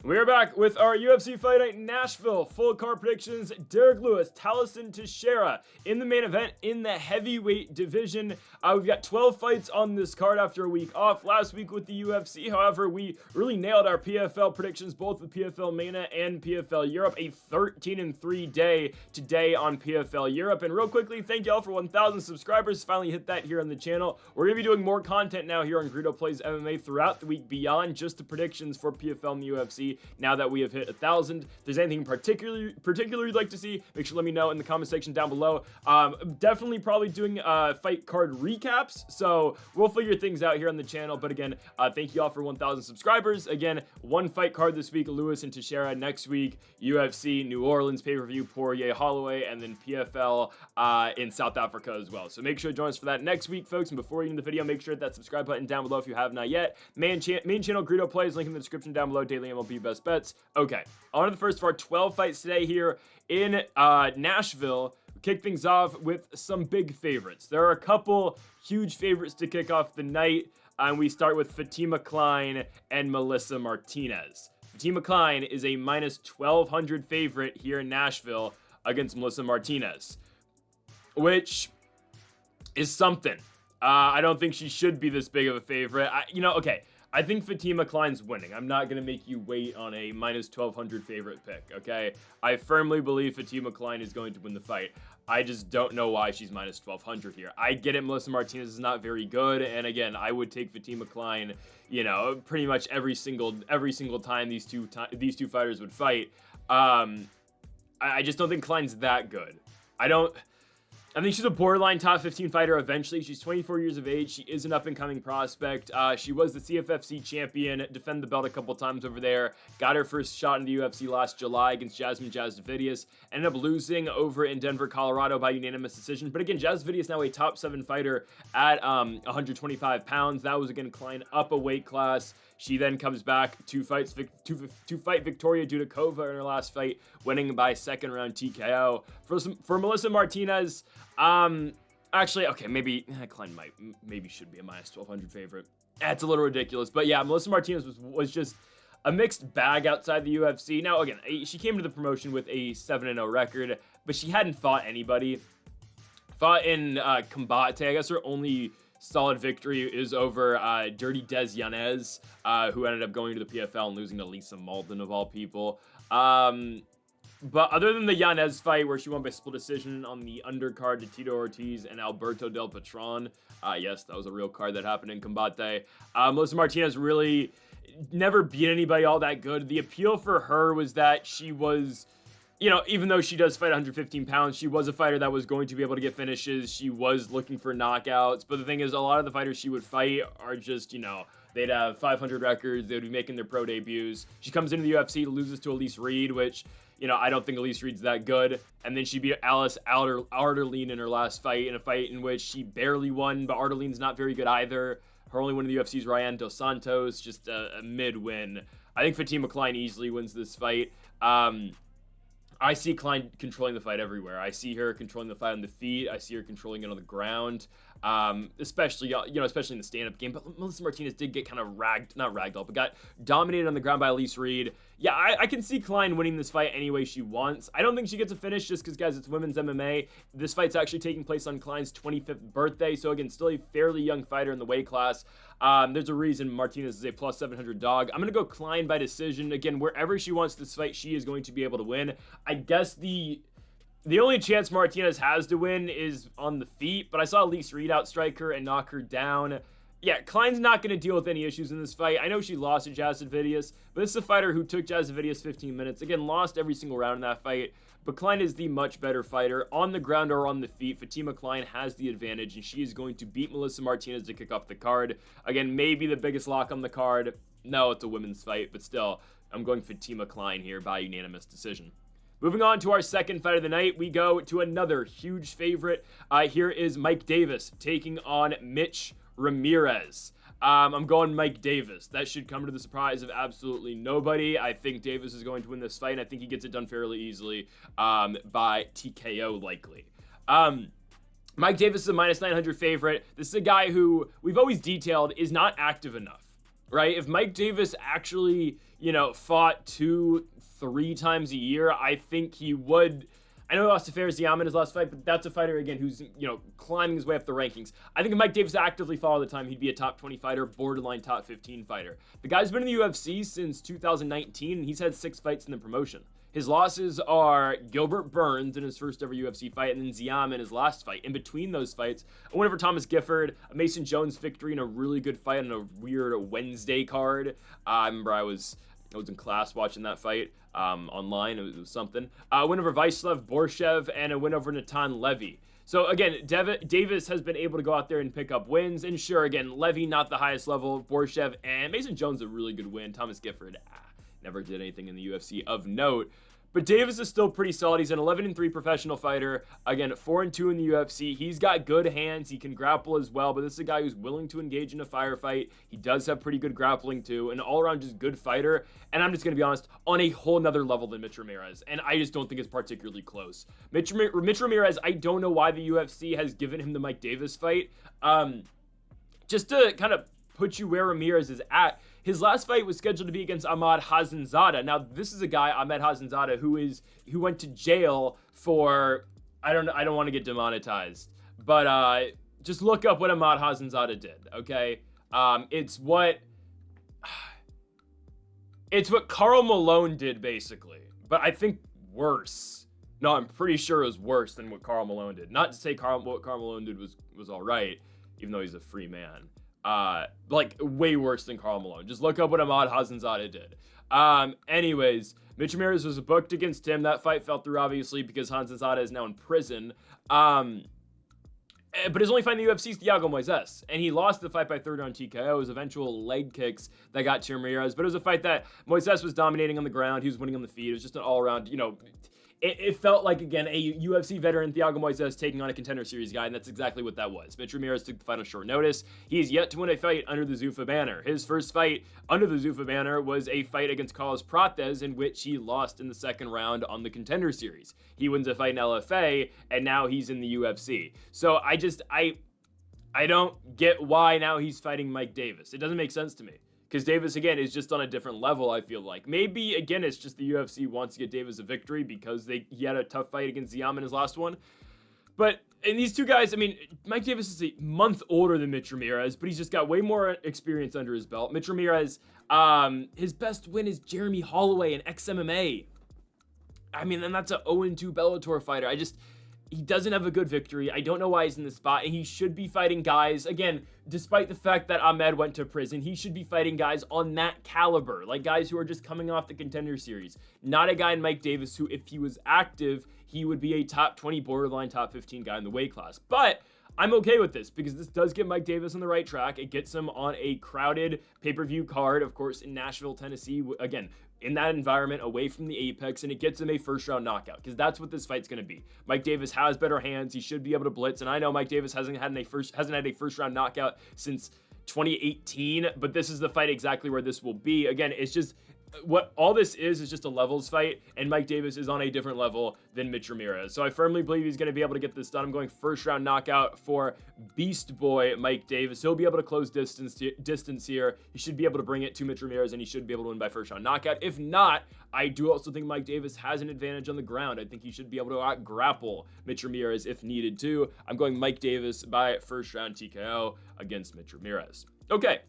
We're back with our UFC Fight Night Nashville full card predictions. Derrick Lewis, Tallison, Teixeira in the main event in the heavyweight division. We've got 12 fights on this card after a week off last week with the UFC. However, we really nailed our PFL predictions, both with PFL MENA and PFL Europe. A 13-3 day today on PFL Europe. And real quickly, thank y'all for 1,000 subscribers. Finally hit that here on the channel. We're going to be doing more content now here on Greedo Plays MMA throughout the week beyond just the predictions for PFL and the UFC. Now that we have hit 1,000, if there's anything particularly you'd like to see, make sure to let me know in the comment section down below. Definitely probably doing fight card recaps, so we'll figure things out here on the channel. But again, thank you all for 1,000 subscribers. Again, one fight card this week, Lewis and Teixeira. Next week, UFC, New Orleans pay-per-view, Poirier, Holloway, and then PFL in South Africa as well. So make sure to join us for that next week, folks. And before you end the video, make sure to hit that subscribe button down below if you have not yet. Main channel Greedo Plays, link in the description down below. Daily MLB best bets. Okay, on to the first of our 12 fights today here in Nashville. We kick things off with some big favorites. There are a couple huge favorites to kick off the night, and we start with Fatima Kline and Melissa Martinez. Fatima Kline is a minus 1,200 favorite here in Nashville against Melissa Martinez, which is something. I don't think she should be this big of a favorite. Okay. I think Fatima Kline's winning. I'm not going to make you wait on a minus 1,200 favorite pick, okay? I firmly believe Fatima Kline is going to win the fight. I just don't know why she's minus 1,200 here. I get it, Melissa Martinez is not very good, and again, I would take Fatima Kline, pretty much every single time these two fighters would fight. I just don't think Kline's that good. I think she's a borderline top 15 fighter eventually. She's 24 years of age. She is an up-and-coming prospect. She was the CFFC champion, defended the belt a couple times over there, got her first shot in the UFC last July against Jasmine Jasudavicius, ended up losing over in Denver, Colorado by unanimous decision. But again, Jasudavicius now a top 7 fighter at 125 pounds. That was, again, Kline up a weight class. She then comes back to fight Victoria Dudakova in her last fight, winning by second round TKO. For Melissa Martinez, actually, okay, maybe Kline maybe should be a minus 1,200 favorite. It's a little ridiculous, but yeah, Melissa Martinez was just a mixed bag outside the UFC. Now, again, she came to the promotion with a 7-0 record, but she hadn't fought anybody. Fought in Combate. I guess her only solid victory is over Dirty Des Yanez, who ended up going to the PFL and losing to Lisa Malden of all people. But other than the Yanez fight where she won by split decision on the undercard to Tito Ortiz and Alberto Del Patron, yes, that was a real card that happened in Combate. Melissa Martinez really never beat anybody all that good. The appeal for her was that she was, even though she does fight 115 pounds, she was a fighter that was going to be able to get finishes. She was looking for knockouts. But the thing is, a lot of the fighters she would fight are just, they'd have 500 records. They would be making their pro debuts. She comes into the UFC, loses to Elise Reed, which, I don't think Elise Reed's that good. And then she beat Alice Arderline in her last fight, in a fight in which she barely won, but Arderline's not very good either. Her only win in the UFC is Ryan Dos Santos, just a mid-win. I think Fatima Kline easily wins this fight. I see Kline controlling the fight everywhere. I see her controlling the fight on the feet. I see her controlling it on the ground, especially in the stand-up game. But Melissa Martinez did get kind of not ragdolled, but got dominated on the ground by Elise Reed. Yeah, I can see Kline winning this fight any way she wants. I don't think she gets a finish just because, guys, it's women's MMA. This fight's actually taking place on Kline's 25th birthday, so again, still a fairly young fighter in the weight class. There's a reason Martinez is a plus 700 dog. I'm going to go Kline by decision. Again, wherever she wants this fight, she is going to be able to win. I guess the only chance Martinez has to win is on the feet, but I saw Elise Reed outstrike her and knock her down. Yeah, Kline's not going to deal with any issues in this fight. I know she lost to Jasudavicius, but this is a fighter who took Jasudavicius 15 minutes. Again, lost every single round in that fight, but Kline is the much better fighter. On the ground or on the feet, Fatima Kline has the advantage, and she is going to beat Melissa Martinez to kick off the card. Again, maybe the biggest lock on the card. No, it's a women's fight, but still, I'm going Fatima Kline here by unanimous decision. Moving on to our second fight of the night, we go to another huge favorite. Here is Mike Davis taking on Mitch Ramirez. I'm going Mike Davis. That should come to the surprise of absolutely nobody. I think Davis is going to win this fight, and I think he gets it done fairly easily by TKO likely. Mike Davis is a minus 900 favorite. This is a guy who we've always detailed is not active enough, right? If Mike Davis actually, fought 2-3 times a year, I think he would. I know he lost to Ziam in his last fight, but that's a fighter, again, who's, climbing his way up the rankings. I think if Mike Davis actively fought all the time, he'd be a top 20 fighter, borderline top 15 fighter. The guy's been in the UFC since 2019, and he's had 6 fights in the promotion. His losses are Gilbert Burns in his first ever UFC fight, and then Ziam in his last fight. In between those fights, a win over Thomas Gifford, a Mason Jones victory in a really good fight on a weird Wednesday card. I remember I was in class watching that fight online. It was something. A win over Vaislev Borshev and a win over Natan Levy. So again, Davis has been able to go out there and pick up wins. And sure, again, Levy not the highest level. Borshev and Mason Jones a really good win. Thomas Gifford never did anything in the UFC of note. But Davis is still pretty solid. He's an 11-3 professional fighter. Again, 4-2 in the UFC. He's got good hands. He can grapple as well, but this is a guy who's willing to engage in a firefight. He does have pretty good grappling too. An all-around just good fighter. And I'm just going to be honest, on a whole nother level than Mitch Ramirez. And I just don't think it's particularly close. Mitch Ramirez, I don't know why the UFC has given him the Mike Davis fight. Just to kind of put you where Ramirez is at, his last fight was scheduled to be against Ahmad Hazanzadeh. Now, this is a guy, Ahmad Hazanzadeh, who went to jail for, I don't want to get demonetized, but just look up what Ahmad Hazanzadeh did, okay? It's what Karl Malone did, basically, but I think worse. No, I'm pretty sure it was worse than what Karl Malone did. Not to say what Karl Malone did was all right, even though he's a free man. Way worse than Karl Malone. Just look up what Ahmad Hazanzadeh did. Anyways, Mitch Ramirez was booked against him. That fight fell through, obviously, because Hazanzadeh is now in prison. But his only fight in the UFC is Thiago Moises. And he lost the fight by third round TKO. His eventual leg kicks that got to Ramirez. But it was a fight that Moises was dominating on the ground. He was winning on the feet. It was just an all-around, it felt like, again, a UFC veteran, Thiago Moises, taking on a Contender Series guy, and that's exactly what that was. Mitch Ramirez took the fight on short notice. He is yet to win a fight under the Zuffa banner. His first fight under the Zuffa banner was a fight against Carlos Prates, in which he lost in the second round on the Contender Series. He wins a fight in LFA, and now he's in the UFC. So I don't get why now he's fighting Mike Davis. It doesn't make sense to me. Because Davis, again, is just on a different level, I feel like. Maybe, again, it's just the UFC wants to get Davis a victory because he had a tough fight against Ziam in his last one. But, and these two guys, Mike Davis is a month older than Mitch Ramirez, but he's just got way more experience under his belt. Mitch Ramirez, his best win is Jeremy Holloway in XMMA. And that's an 0-2 Bellator fighter. He doesn't have a good victory. I don't know why he's in this spot, and he should be fighting guys, again, despite the fact that Ahmed went to prison, he should be fighting guys on that caliber, like guys who are just coming off the Contender Series. Not a guy in Mike Davis who, if he was active, he would be a top 20, borderline top 15 guy in the weight class. But I'm okay with this because this does get Mike Davis on the right track. It gets him on a crowded pay-per-view card, of course, in Nashville, Tennessee. Again, in that environment, away from the apex, and it gets him a first-round knockout because that's what this fight's going to be. Mike Davis has better hands. He should be able to blitz, and I know Mike Davis hasn't had a first-round knockout since 2018, but this is the fight exactly where this will be. Again, it's just what all this is just a levels fight, and Mike Davis is on a different level than Mitch Ramirez. So I firmly believe he's going to be able to get this done. I'm going first round knockout for Beast Boy Mike Davis. He'll be able to close distance here. He should be able to bring it to Mitch Ramirez, and he should be able to win by first round knockout. If not, I do also think Mike Davis has an advantage on the ground. I think he should be able to out-grapple Mitch Ramirez if needed to. I'm going Mike Davis by first round TKO against Mitch Ramirez. Okay.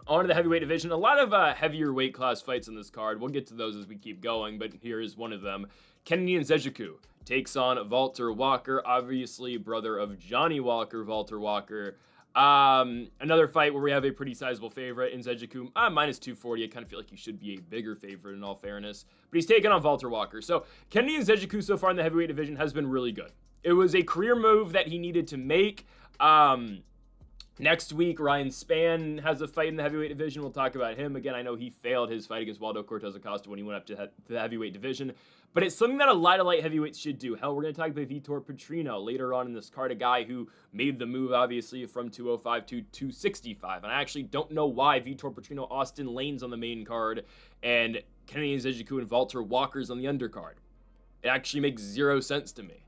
On to the heavyweight division. A lot of heavier weight class fights on this card. We'll get to those as we keep going, but here is one of them. Kennedy Nzechukwu takes on Walter Walker, obviously brother of Johnny Walker, Walter Walker. Another fight where we have a pretty sizable favorite. Nzechukwu, minus 240. I kind of feel like he should be a bigger favorite in all fairness, but he's taking on Walter Walker. So Kennedy Nzechukwu so far in the heavyweight division has been really good. It was a career move that he needed to make. Next week, Ryan Spann has a fight in the heavyweight division. We'll talk about him. Again, I know he failed his fight against Waldo Cortez Acosta when he went up to the heavyweight division. But it's something that a lot of light heavyweights should do. Hell, we're going to talk about Vitor Petrino later on in this card, a guy who made the move, obviously, from 205 to 265. And I actually don't know why Vitor Petrino, Austin Lane's on the main card, and Kennedy Nzechukwu and Walter Walker's on the undercard. It actually makes zero sense to me.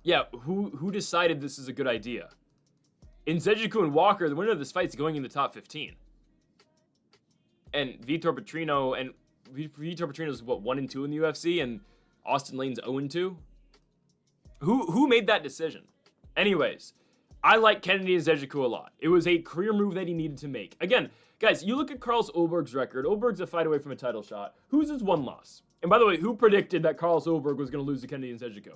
Yeah, who decided this is a good idea? Nzechukwu and Walker, the winner of this fight is going in the top 15. and Vitor Petrino's what, 1-2 in the UFC, and Austin Lane's 0-2. Who made that decision? Anyways, I like Kennedy Nzechukwu a lot. It was a career move that he needed to make. Again, guys, you look at Carlos Ulberg's record. Ulberg's a fight away from a title shot. Who's his one loss? And by the way, who predicted that Carlos Ulberg was going to lose to Kennedy Nzechukwu?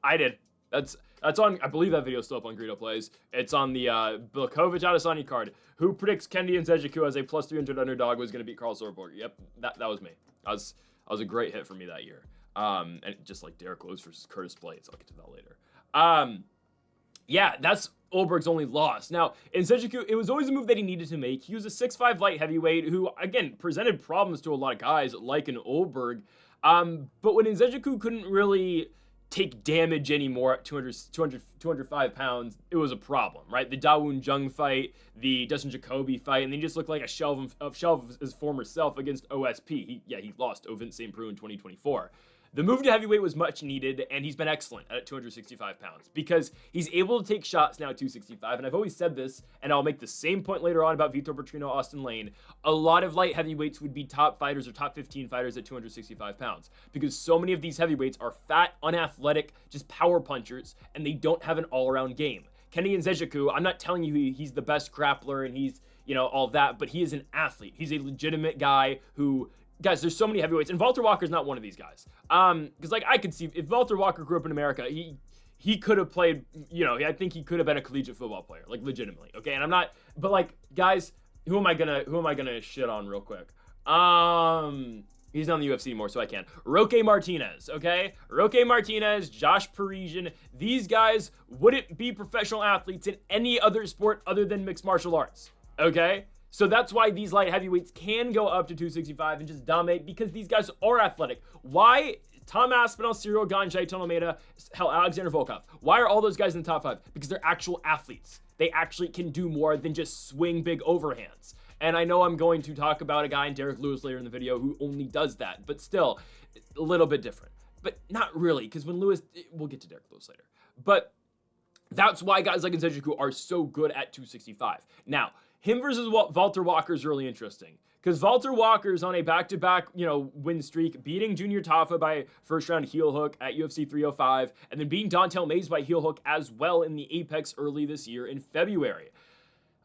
I did. That's on, I believe that video is still up on Greedo Plays. It's on the Blachowicz Adesanya card. Who predicts Kennedy Nzechukwu as a plus 300 underdog was going to beat Carlos Ulberg? Yep, that was me. That was a great hit for me that year. And just like Derrick Lewis versus Curtis Blades. I'll get to that later. Yeah, that's Ulberg's only loss. Now, Nzechukwu, it was always a move that he needed to make. He was a 6'5" light heavyweight who, again, presented problems to a lot of guys like an Ulberg. But when Nzechukwu couldn't really take damage anymore at 205 pounds, it was a problem, right? The Dawoon Jung fight, the Dustin Jacoby fight, and then he just looked like a shell of his former self against OSP. He lost to Vince St. Preux in 2024. The move to heavyweight was much needed, and he's been excellent at 265 pounds because he's able to take shots now at 265, and I've always said this, and I'll make the same point later on about Vitor Petrino, Austin Lane. A lot of light heavyweights would be top fighters or top 15 fighters at 265 pounds because so many of these heavyweights are fat, unathletic, just power punchers, and they don't have an all-around game. Kennedy Nzechukwu, I'm not telling you he's the best grappler and he's, all that, but he is an athlete. He's a legitimate guy who... Guys, there's so many heavyweights, and Walter Walker's not one of these guys. Because, I could see, if Walter Walker grew up in America, he could have played, I think he could have been a collegiate football player, legitimately, okay? And I'm not, but, guys, who am I gonna shit on real quick? He's not in the UFC more, so I can. Roque Martinez, okay? Roque Martinez, Josh Parisian, these guys wouldn't be professional athletes in any other sport other than mixed martial arts, okay? So that's why these light heavyweights can go up to 265 and just dominate because these guys are athletic. Why Tom Aspinall, Cyril Gane, Jailton Almeida, hell, Alexander Volkov? Why are all those guys in the top 5? Because they're actual athletes. They actually can do more than just swing big overhands. And I know I'm going to talk about a guy in Derrick Lewis later in the video who only does that, but still, a little bit different. But not really, because when Lewis, we'll get to Derrick Lewis later. But that's why guys like Nzechukwu are so good at 265. Now, him versus Walter Walker is really interesting because Walter Walker's on a back-to-back, win streak, beating Junior Tafa by first-round heel hook at UFC 305, and then beating Dontel Mays by heel hook as well in the Apex early this year in February.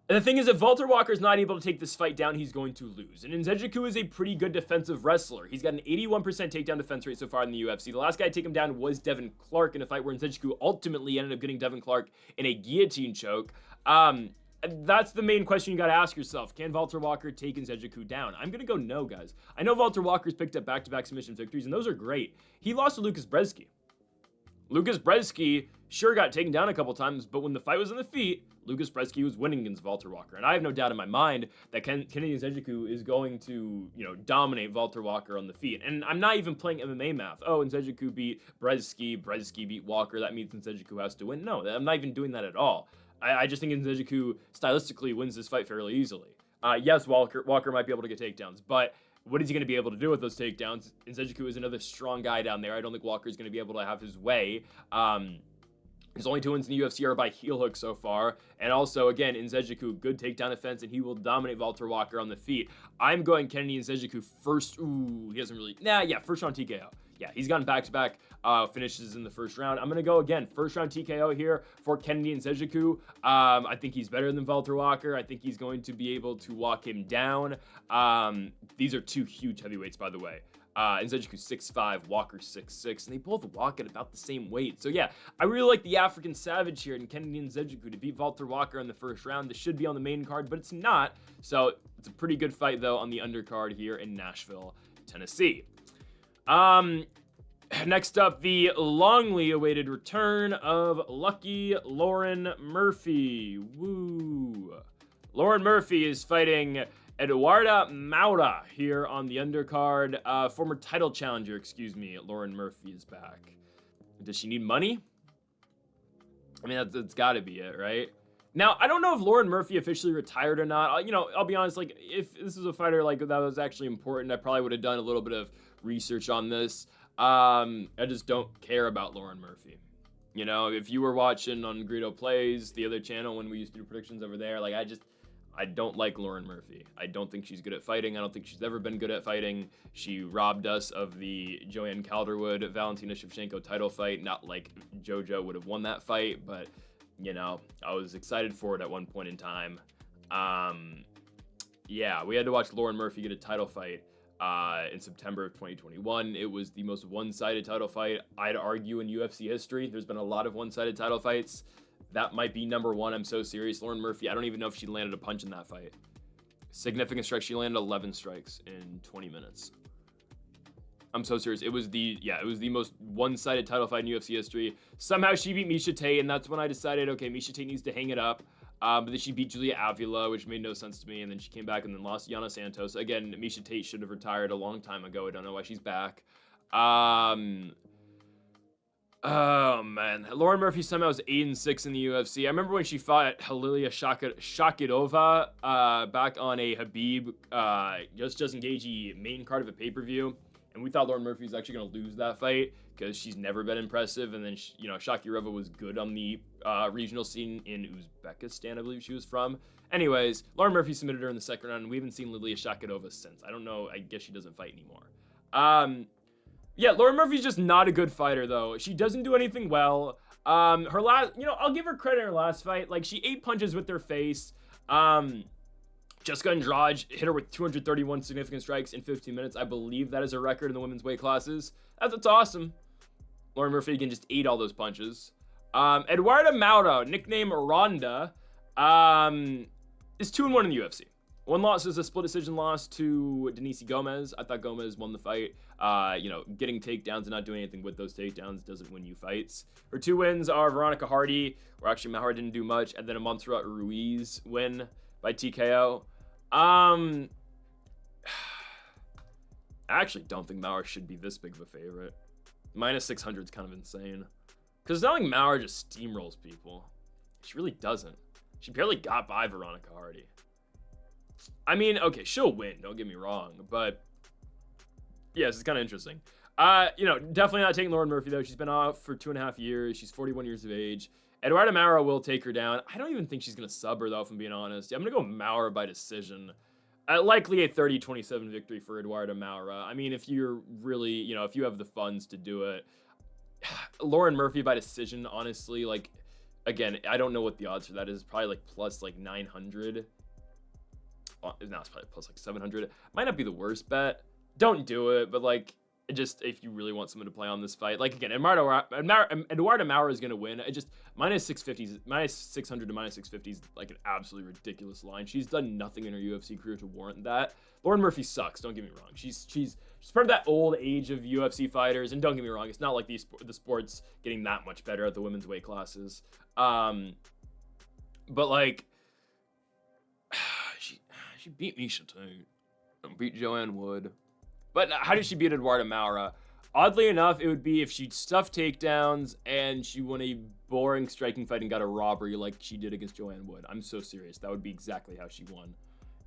And the thing is, if Walter Walker's not able to take this fight down, he's going to lose. And Nzechukwu is a pretty good defensive wrestler. He's got an 81% takedown defense rate so far in the UFC. The last guy to take him down was Devin Clark in a fight where Nzechukwu ultimately ended up getting Devin Clark in a guillotine choke. That's the main question you got to ask yourself. Can Walter Walker take Nzechukwu down? I'm going to go no, guys. I know Walter Walker's picked up back-to-back submission victories, and those are great. He lost to Lucas Brzeski. Lucas Brzeski sure got taken down a couple times, but when the fight was on the feet, Lucas Brzeski was winning against Walter Walker. And I have no doubt in my mind that Kennedy Nzechukwu is going to, dominate Walter Walker on the feet. And I'm not even playing MMA math. Oh, Nzechukwu beat Brzeski beat Walker. That means Nzechukwu has to win. No, I'm not even doing that at all. I just think Nzechukwu stylistically wins this fight fairly easily. Yes, Walker might be able to get takedowns, but what is he going to be able to do with those takedowns? Nzechukwu is another strong guy down there. I don't think Walker's going to be able to have his way. His only 2 wins in the UFC are by heel hook so far. And also, again, Nzechukwu, good takedown defense, and he will dominate Walter Walker on the feet. I'm going Kennedy Nzechukwu first. Ooh, he doesn't really... first round TKO. Yeah, he's gotten back-to-back finishes in the first round. I'm going to go, again, first-round TKO here for Kennedy Nzechukwu. I think he's better than Walter Walker. I think he's going to be able to walk him down. These are 2 huge heavyweights, by the way. Nzechukwu 6'5", Walker 6'6", and they both walk at about the same weight. So, yeah, I really like the African Savage here and Kennedy Nzechukwu to beat Walter Walker in the first round. This should be on the main card, but it's not. So, it's a pretty good fight, though, on the undercard here in Nashville, Tennessee. Next up, the longly awaited return of Lucky Lauren Murphy. Woo. Lauren Murphy is fighting Eduarda Moura here on the undercard. Former title challenger, Lauren Murphy is back. Does she need money? I mean, that's got to be it, right? Now, I don't know if Lauren Murphy officially retired or not. I'll be honest, if this is a fighter that was actually important, I probably would have done a little bit of research on this. I just don't care about Lauren Murphy. If you were watching on Greedo Plays, the other channel when we used to do predictions over there, I I don't like Lauren Murphy. I don't think she's good at fighting. I don't think she's ever been good at fighting. She robbed us of the Joanne Calderwood, Valentina Shevchenko title fight. Not like JoJo would have won that fight, but, you know, I was excited for it at one point in time. Yeah, we had to watch Lauren Murphy get a title fight in September of 2021. It was the most one-sided title fight, I'd argue, in UFC history. There's been a lot of one-sided title fights. That might be number one. I'm so serious. Lauren Murphy, I don't even know if she landed a punch in that fight. Significant strikes. She landed 11 strikes in 20 minutes. I'm so serious. It was the most one-sided title fight in UFC history. Somehow she beat Miesha Tate, and that's when I decided, okay, Miesha Tate needs to hang it up. But then she beat Julia Avila, which made no sense to me, and then she came back and then lost to Yana Santos. Again, Miesha Tate should have retired a long time ago. I don't know why she's back. Oh, man. Lauren Murphy somehow is 8-6 in the UFC. I remember when she fought Halilia Shakirova back on a Khabib just engagey main card of a pay-per-view. And we thought Lauren Murphy was actually going to lose that fight because she's never been impressive. And then, Shakirova was good on the regional scene in Uzbekistan, I believe she was from. Anyways, Lauren Murphy submitted her in the second round, and we haven't seen Lilia Shakirova since. I don't know. I guess she doesn't fight anymore. Yeah, Lauren Murphy's just not a good fighter, though. She doesn't do anything well. Her last, I'll give her credit in her last fight. Like, she ate punches with her face. Jessica Andrade hit her with 231 significant strikes in 15 minutes. I believe that is a record in the women's weight classes. That's awesome. Lauren Murphy again just ate all those punches. Eduarda Moura, nickname Ronda, is 2-1 in the UFC. One loss is a split decision loss to Denise Gomez. I thought Gomez won the fight. Getting takedowns and not doing anything with those takedowns doesn't win you fights. Her 2 wins are Veronica Hardy, where actually Moura didn't do much, and then a Montserrat Ruiz win by TKO. I actually don't think Moura should be this big of a favorite. Minus 600 is kind of insane. Because it's not like Moura just steamrolls people. She really doesn't. She barely got by Veronica Hardy. I mean, okay, she'll win, don't get me wrong, but yes, it's kind of interesting. Definitely not taking Lauren Murphy, though. She's been off for 2.5 years. She's 41 years of age. Eduarda Moura will take her down. I don't even think she's going to sub her, though, if I'm being honest. I'm going to go Moura by decision. Likely a 30-27 victory for Eduarda Moura. I mean, if you're really, if you have the funds to do it. Lauren Murphy by decision, honestly, like, again, I don't know what the odds for that is. Probably like plus like 900. No, it's probably plus like 700. Might not be the worst bet. Don't do it, but like, just if you really want someone to play on this fight, like again, Eduarda Moura is gonna win. It just minus 650, minus 600 to minus 650 is like an absolutely ridiculous line. She's done nothing in her UFC career to warrant that. Lauren Murphy sucks. Don't get me wrong. She's part of that old age of UFC fighters, and don't get me wrong, it's not like the sport's getting that much better at the women's weight classes. But like. She beat Miesha Tate. Beat Joanne Wood. But how did she beat Eduarda Moura? Oddly enough, it would be if she stuffed takedowns and she won a boring striking fight and got a robbery like she did against Joanne Wood. I'm so serious. That would be exactly how she won.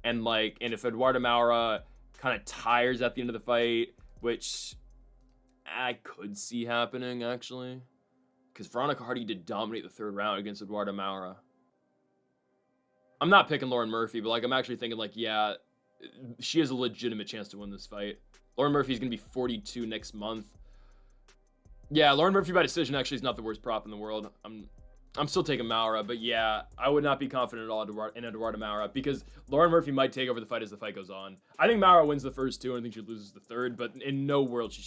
And if Eduarda Moura kind of tires at the end of the fight, which I could see happening, actually. Because Veronica Hardy did dominate the third round against Eduarda Moura. I'm not picking Lauren Murphy, but I'm actually thinking yeah, she has a legitimate chance to win this fight. Lauren Murphy's going to be 42 next month. Yeah, Lauren Murphy by decision actually is not the worst prop in the world. I'm still taking Moura, but yeah, I would not be confident at all in Eduarda Moura because Lauren Murphy might take over the fight as the fight goes on. I think Moura wins the first 2, and I think she loses the third, but in no world should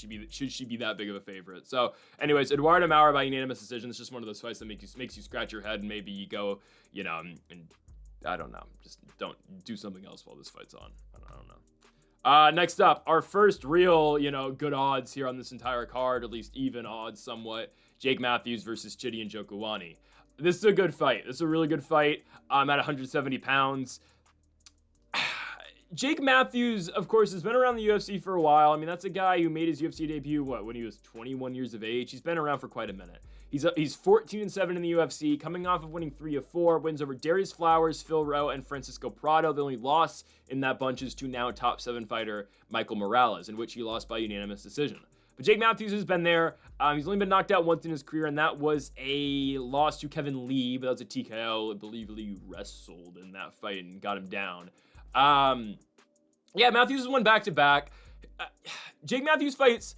she be that big of a favorite. So, anyways, Eduarda Moura by unanimous decision. It's just one of those fights that makes you scratch your head and maybe you go, and I don't know. Just don't do something else while this fight's on. I don't know. Next up, our first real, good odds here on this entire card, at least even odds somewhat. Jake Matthews versus Chidi Njokuani. This is a good fight. This is a really good fight. At 170 pounds. Jake Matthews, of course, has been around the UFC for a while. I mean, that's a guy who made his UFC debut, when he was 21 years of age. He's been around for quite a minute. He's 14-7 in the UFC, coming off of winning 3 of 4. Wins over Darius Flowers, Phil Rowe, and Francisco Prado. The only loss in that bunch is to now top 7 fighter Michael Morales, in which he lost by unanimous decision. But Jake Matthews has been there. He's only been knocked out once in his career, and that was a loss to Kevin Lee, but that was a TKO. I believe Lee wrestled in that fight and got him down. Yeah, Matthews has won back-to-back. Jake Matthews fights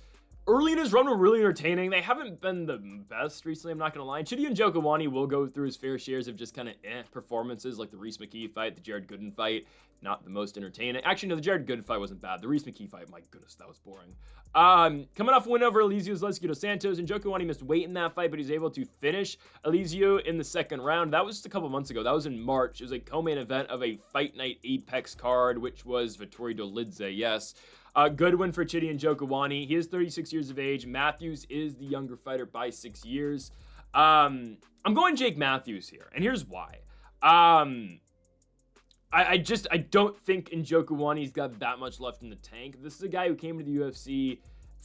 early in his run were really entertaining. They haven't been the best recently, I'm not going to lie. Chidi Njokuani will go through his fair shares of just kind of performances, like the Reese McKee fight, the Jared Gooden fight. Not the most entertaining. Actually, no, the Jared Gooden fight wasn't bad. The Reese McKee fight, my goodness, that was boring. Coming off a win over Elizeu Zaleski dos Santos, and Njokuani missed weight in that fight, but he's able to finish Elizeu in the second round. That was just a couple months ago. That was in March. It was a co-main event of a Fight Night Apex card, which was Vettori Dolidze, yes. Good win for Chidi Njokuani. He is 36 years of age. Matthews is the younger fighter by 6 years. I'm going Jake Matthews here, and here's why. I don't think Njokuani's got that much left in the tank. This is a guy who came to the UFC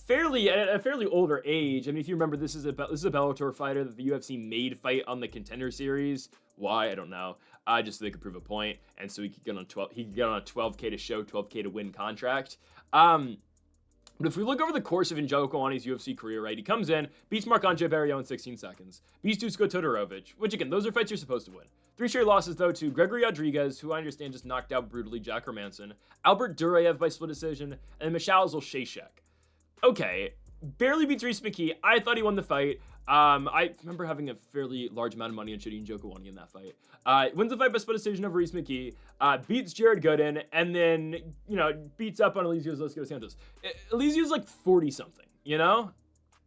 at a fairly older age. I mean, if you remember, this is a Bellator fighter that the UFC made fight on the Contender Series. Why? I don't know. Just so they could prove a point, and so he could get on 12. He could get on a 12K to show, 12K to win contract. But if we look over the course of Njokuani's UFC career, right, he comes in, beats Marc-Andre Barriault in 16 seconds, beats Dusko Todorovic, which again, those are fights you're supposed to win. 3 straight losses, though, to Gregory Rodriguez, who I understand just knocked out brutally Jack Hermanson, Albert Duraev by split decision, and Michal Zolshashek. Okay, barely beats Reese McKee. I thought he won the fight. I remember having a fairly large amount of money on Chidi Njokuani in that fight. Wins the fight by split decision over Reese McKee, beats Jared Gooden, and then, beats up on Elizeu Zaleski dos Santos. Elizeu's like 40-something,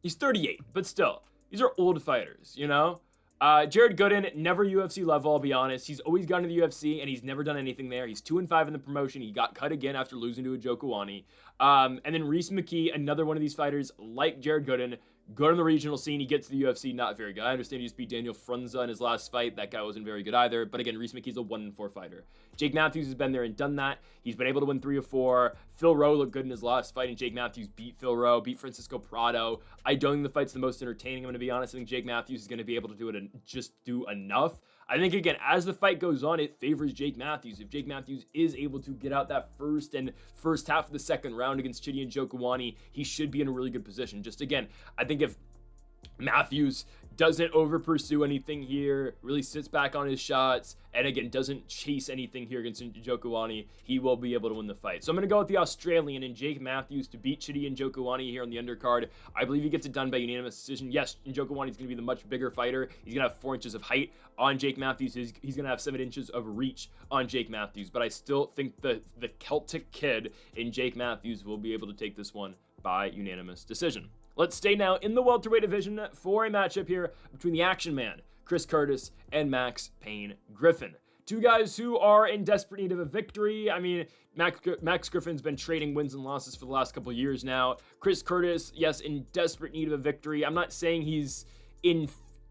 He's 38, but still, these are old fighters, Jared Gooden, never UFC level, I'll be honest. He's always gone to the UFC, and he's never done anything there. He's 2-5 in the promotion. He got cut again after losing to Njokuani. And then Reese McKee, another one of these fighters, like Jared Gooden, good on the regional scene. He gets to the UFC, not very good. I understand he just beat Daniel Frunza in his last fight. That guy wasn't very good either. But again, Reese McKee's a 1-4 fighter. Jake Matthews has been there and done that. He's been able to win 3 of 4. Phil Rowe looked good in his last fight, and Jake Matthews beat Phil Rowe, beat Francisco Prado. I don't think the fight's the most entertaining, I'm going to be honest. I think Jake Matthews is going to be able to do it and just do enough. I think, again, as the fight goes on, it favors Jake Matthews. If Jake Matthews is able to get out that first half of the second round against Chidi Njokuani, he should be in a really good position. Just, again, I think if Matthews doesn't over-pursue anything here, really sits back on his shots, and again, doesn't chase anything here against Njokuani, he will be able to win the fight. So I'm going to go with the Australian and Jake Matthews to beat Chidi Njokuani here on the undercard. I believe he gets it done by unanimous decision. Yes, Njokuani is going to be the much bigger fighter. He's going to have 4 inches of height on Jake Matthews. He's going to have 7 inches of reach on Jake Matthews, but I still think the Celtic kid in Jake Matthews will be able to take this one by unanimous decision. Let's stay now in the welterweight division for a matchup here between the Action Man, Chris Curtis, and Max Payne Griffin. 2 guys who are in desperate need of a victory. I mean, Max Griffin's been trading wins and losses for the last couple years now. Chris Curtis, yes, in desperate need of a victory. I'm not saying he's in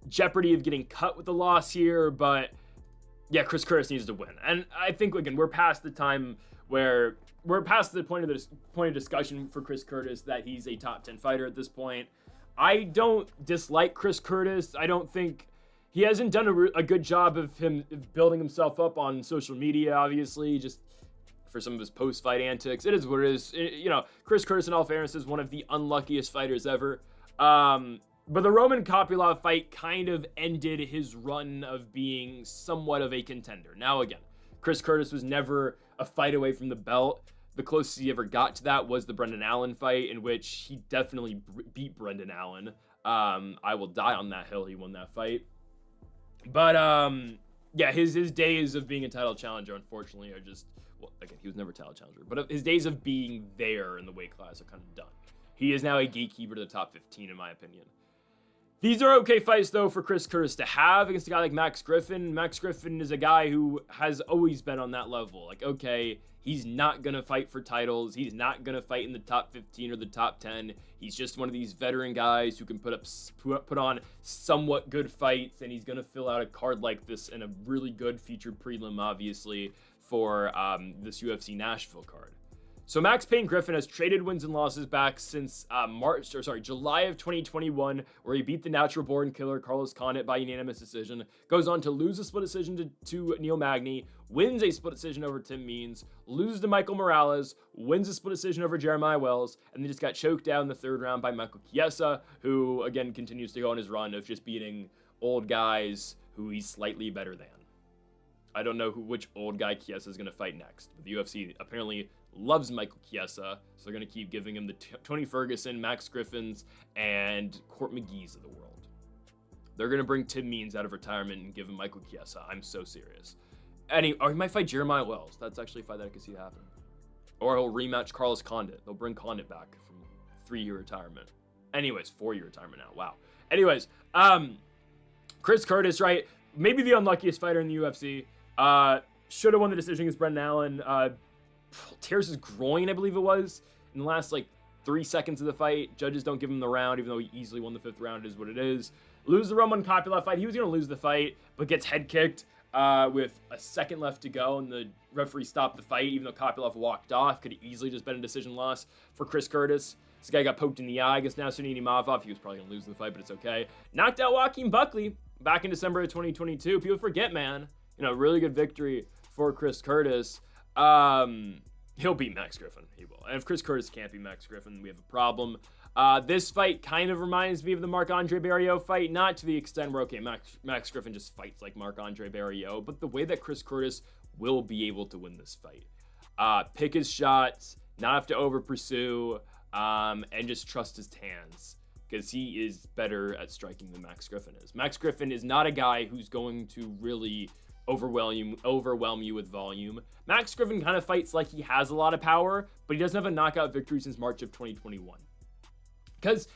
jeopardy of getting cut with the loss here, but yeah, Chris Curtis needs to win. And I think, again, we're past the time where we're past the point of discussion for Chris Curtis that he's a top 10 fighter at this point. I don't dislike Chris Curtis. I don't think he hasn't done a good job of him building himself up on social media, obviously, just for some of his post-fight antics. It is what it is. Chris Curtis, in all fairness, is one of the unluckiest fighters ever. But the Roman Kopylov fight kind of ended his run of being somewhat of a contender. Now, again, Chris Curtis was never a fight away from the belt. The closest he ever got to that was the Brendan Allen fight, in which he definitely beat Brendan Allen. I will die on that hill. He won that fight. But, yeah, his days of being a title challenger, unfortunately, are just, well, again, he was never a title challenger, but his days of being there in the weight class are kind of done. He is now a gatekeeper to the top 15, in my opinion. These are okay fights, though, for Chris Curtis to have against a guy like Max Griffin. Max Griffin is a guy who has always been on that level. Like, okay, he's not going to fight for titles. He's not going to fight in the top 15 or the top 10. He's just one of these veteran guys who can put on somewhat good fights, and he's going to fill out a card like this in a really good featured prelim, obviously, for this UFC Nashville card. So Max Payne Griffin has traded wins and losses back since July of 2021, where he beat the natural-born killer Carlos Condit by unanimous decision, goes on to lose a split decision to Neil Magny, wins a split decision over Tim Means, loses to Michael Morales, wins a split decision over Jeremiah Wells, and then just got choked down in the third round by Michael Chiesa, who, again, continues to go on his run of just beating old guys who he's slightly better than. I don't know which old guy Chiesa is going to fight next, but the UFC apparently loves Michael Chiesa, so they're going to keep giving him the Tony Ferguson, Max Griffins, and Court McGee's of the world. They're going to bring Tim Means out of retirement and give him Michael Chiesa. I'm so serious. He might fight Jeremiah Wells. That's actually a fight that I could see happen. Or he'll rematch Carlos Condit. They'll bring Condit back from 3-year retirement. Anyways, 4-year retirement now. Wow. Anyways, Chris Curtis, right? Maybe the unluckiest fighter in the UFC. Should have won the decision against Brendan Allen. Tears his groin, I believe it was, in the last 3 seconds of the fight. Judges don't give him the round, even though he easily won the 5th round. It is what it is. Lose the Roman Kopylov fight. He was going to lose the fight, but gets head kicked with a second left to go, and the referee stopped the fight, even though Kopylov walked off. Could have easily just been a decision loss for Chris Curtis. This guy got poked in the eye against Nassourdine Imavov. He was probably going to lose the fight, but it's okay. Knocked out Joaquin Buckley back in December of 2022. People forget, man. Really good victory for Chris Curtis. He'll beat Max Griffin. He will. And if Chris Curtis can't beat Max Griffin, we have a problem. This fight kind of reminds me of the Marc-Andre Barriault fight. Not to the extent where, okay, Max Griffin just fights like Marc-Andre Barriault, but the way that Chris Curtis will be able to win this fight. Pick his shots, not have to over-pursue, and just trust his hands, because he is better at striking than Max Griffin is. Max Griffin is not a guy who's going to really overwhelm you with volume. Max Griffin kind of fights like he has a lot of power, but he doesn't have a knockout victory since March of 2021. Because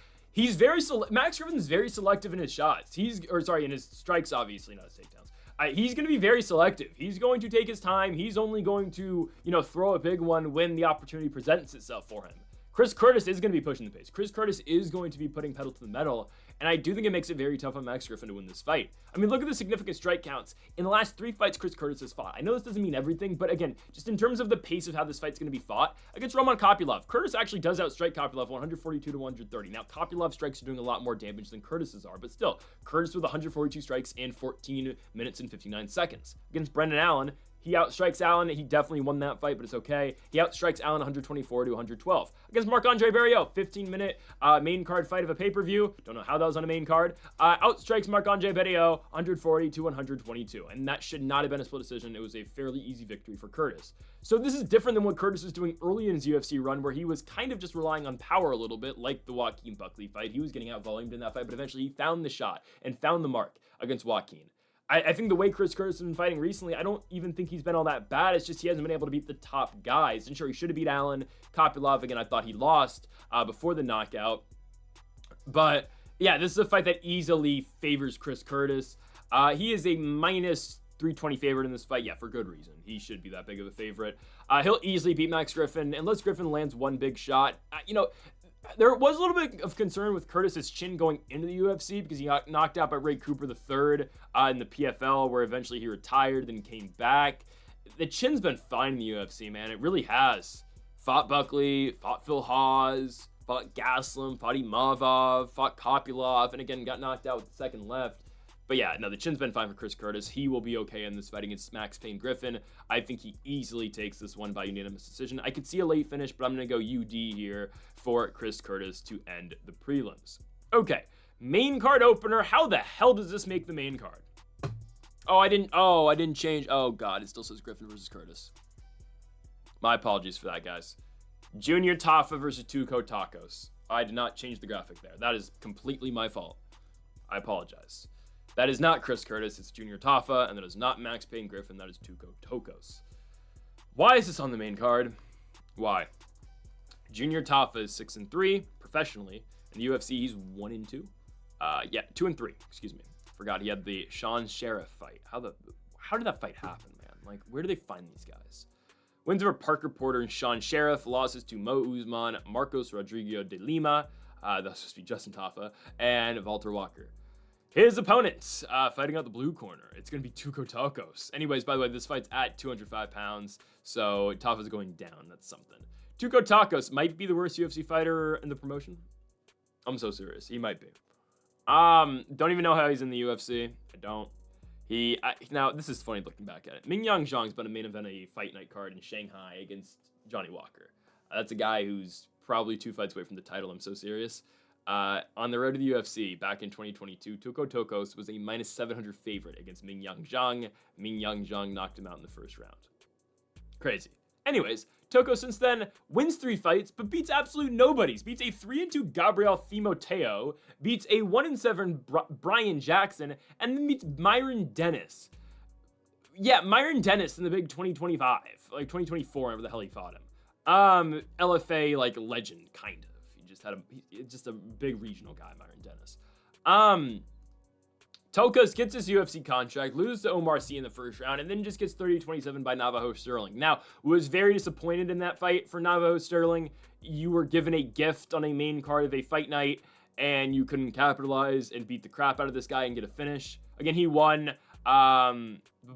Max Griffin is very selective in his shots. In his strikes, obviously, not his takedowns. He's going to be very selective. He's going to take his time. He's only going to, throw a big one when the opportunity presents itself for him. Chris Curtis is going to be pushing the pace. Chris Curtis is going to be putting pedal to the metal, and I do think it makes it very tough on Max Griffin to win this fight. I mean, look at the significant strike counts. In the last 3 fights Chris Curtis has fought, I know this doesn't mean everything, but again, just in terms of the pace of how this fight's going to be fought, against Roman Kopylov, Curtis actually does outstrike Kopylov 142 to 130. Now, Kopylov's strikes are doing a lot more damage than Curtis's are, but still, Curtis with 142 strikes in 14 minutes and 59 seconds. Against Brendan Allen, he outstrikes Allen. He definitely won that fight, but it's okay. He outstrikes Allen 124 to 112. Against Marc-Andre Barriault, 15-minute main card fight of a pay-per-view. Don't know how that was on a main card. Outstrikes Marc-Andre Barriault 140 to 122. And that should not have been a split decision. It was a fairly easy victory for Curtis. So this is different than what Curtis was doing early in his UFC run, where he was kind of just relying on power a little bit, like the Joaquin Buckley fight. He was getting out-volumed in that fight, but eventually he found the shot and found the mark against Joaquin. I think the way Chris Curtis has been fighting recently, I don't even think he's been all that bad. It's just he hasn't been able to beat the top guys. And sure, he should have beat Allen. Kopylov, again, I thought he lost before the knockout. But yeah, this is a fight that easily favors Chris Curtis. He is a minus 320 favorite in this fight. Yeah, for good reason. He should be that big of a favorite. He'll easily beat Max Griffin unless Griffin lands one big shot. There was a little bit of concern with Curtis's chin going into the UFC because he got knocked out by Ray Cooper III in the PFL, where eventually he retired, then came back. The chin's been fine in the UFC, man. It really has. Fought Buckley, fought Phil Hawes, fought Gaslam, fought Imavov, fought Kopylov, and again got knocked out with the second left. But yeah, no, the chin's been fine for Chris Curtis. He will be okay in this fight against Max Payne Griffin. I think he easily takes this one by unanimous decision. I could see a late finish, but I'm going to go UD here for Chris Curtis to end the prelims. Okay, main card opener. How the hell does this make the main card? I didn't change. Oh, God, it still says Griffin versus Curtis. My apologies for that, guys. Junior Tafa versus Tuco Tokkos. I did not change the graphic there. That is completely my fault. I apologize. That is not Chris Curtis, it's Junior Tafa, and that is not Max Payne Griffin, that is Tuco Tokkos. Why is this on the main card? Why? Junior Tafa is 6-3 professionally. In the UFC, he's 1-2. 2-3, excuse me. Forgot he had the Sean Sheriff fight. How did that fight happen, man? Like, where do they find these guys? Wins over Parker Porter and Sean Sheriff. Losses to Mo Usman, Marcos Rodrigo de Lima, that was supposed to be Justin Tafa, and Walter Walker. His opponents, fighting out the blue corner, it's going to be Tuco Tokkos. Anyways, by the way, this fight's at 205 pounds, so Tafa's going down. That's something. Tuco Tokkos might be the worst UFC fighter in the promotion. I'm so serious. He might be. Don't even know how he's in the UFC. I don't. Now, this is funny looking back at it. Mingyang Zhang's been a main event a fight night card in Shanghai against Johnny Walker. That's a guy who's probably 2 fights away from the title. I'm so serious. On the road to the UFC back in 2022, Tuco Tokkos was a -700 favorite against Mingyang Zhang. Mingyang Zhang knocked him out in the first round. Crazy. Anyways, Tokkos since then wins 3 fights, but beats absolute nobodies. Beats a 3-2 Gabriel Timoteo, beats a 1-7 Brian Jackson, and then beats Myron Dennis. Yeah, Myron Dennis in the big 2025, like 2024, whatever the hell he fought him. LFA like legend, kind of. He's just a big regional guy, Myron Dennis. Tokkos gets his UFC contract, loses to Omar Sy in the first round, and then just gets 30-27 by Navajo Sterling. Now, was very disappointed in that fight for Navajo Sterling. You were given a gift on a main card of a fight night, and you couldn't capitalize and beat the crap out of this guy and get a finish. Again, he won. But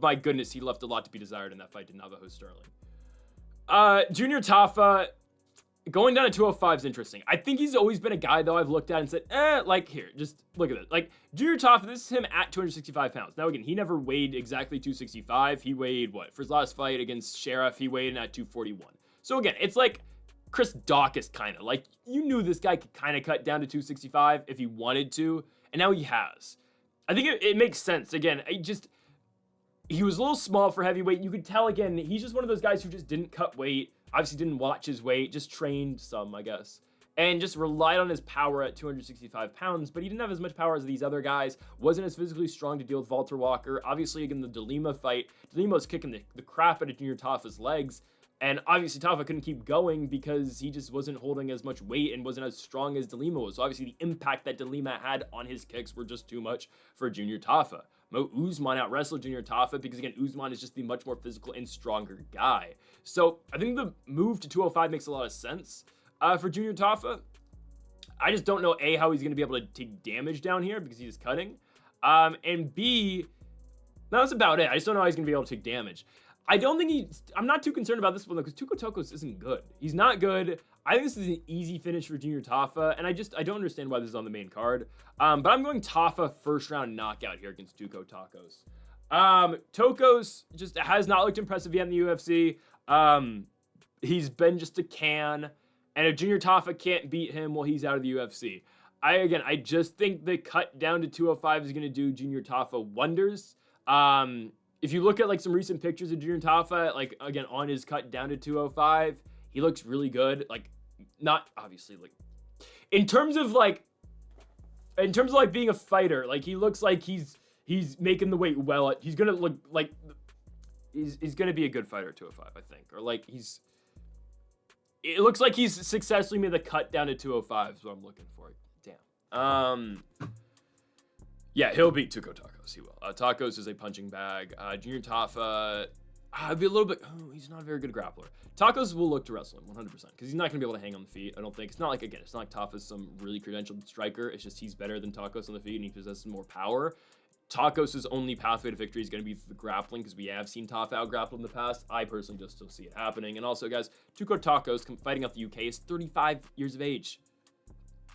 my goodness, he left a lot to be desired in that fight to Navajo Sterling. Junior Tafa, going down to 205 is interesting. I think he's always been a guy, though, I've looked at and said, like, here, just look at it. Like, Junior Tafa, this is him at 265 pounds. Now, again, he never weighed exactly 265. He weighed, what? For his last fight against Sheriff, he weighed in at 241. So, again, it's like Chris Dawkins, kind of. Like, you knew this guy could kind of cut down to 265 if he wanted to, and now he has. I think it makes sense. Again, he was a little small for heavyweight. You could tell, again, he's just one of those guys who just didn't cut weight. Obviously didn't watch his weight, just trained some, I guess. And just relied on his power at 265 pounds, but he didn't have as much power as these other guys. Wasn't as physically strong to deal with Walter Walker. Obviously, again, the DeLima fight, DeLima was kicking the crap out of Junior Tafa's legs. And obviously, Tafa couldn't keep going because he just wasn't holding as much weight and wasn't as strong as DeLima was. So obviously, the impact that DeLima had on his kicks were just too much for Junior Tafa. Mo Usman out-wrestled Junior Tafa because, again, Usman is just the much more physical and stronger guy. So I think the move to 205 makes a lot of sense for Junior Tafa. I just don't know, A, how he's going to be able to take damage down here because he's cutting. And B, that's about it. I just don't know how he's going to be able to take damage. I'm not too concerned about this one, though, because Tuco Tokkos isn't good. He's not good. I think this is an easy finish for Junior Tafa, and I don't understand why this is on the main card. But I'm going Tafa first round knockout here against Tuco Tokkos. Tokkos just has not looked impressive yet in the UFC. He's been just a can, and if Junior Tafa can't beat him, well, he's out of the UFC. I just think the cut down to 205 is going to do Junior Tafa wonders. If you look at like some recent pictures of Junior Tafa, like again on his cut down to 205, he looks really good. Like, not obviously like in terms of being a fighter, like he looks like he's making the weight well. He's gonna look like he's gonna be a good fighter at 205, I think, or like it looks like he's successfully made the cut down to 205 is what I'm looking for. Damn. Yeah, he'll beat Tuco Tokkos. He will. Tokkos is a punching bag. Junior Tafa, I'd be a little bit. Oh, he's not a very good grappler. Tokkos will look to wrestle him 100% because he's not going to be able to hang on the feet. I don't think. It's not like Tafa's some really credentialed striker. It's just he's better than Tokkos on the feet and he possesses more power. Tokkos' only pathway to victory is going to be the grappling because we have seen Tafa out-grapple in the past. I personally just still see it happening. And also, guys, Tuco Tokkos fighting out the UK is 35 years of age.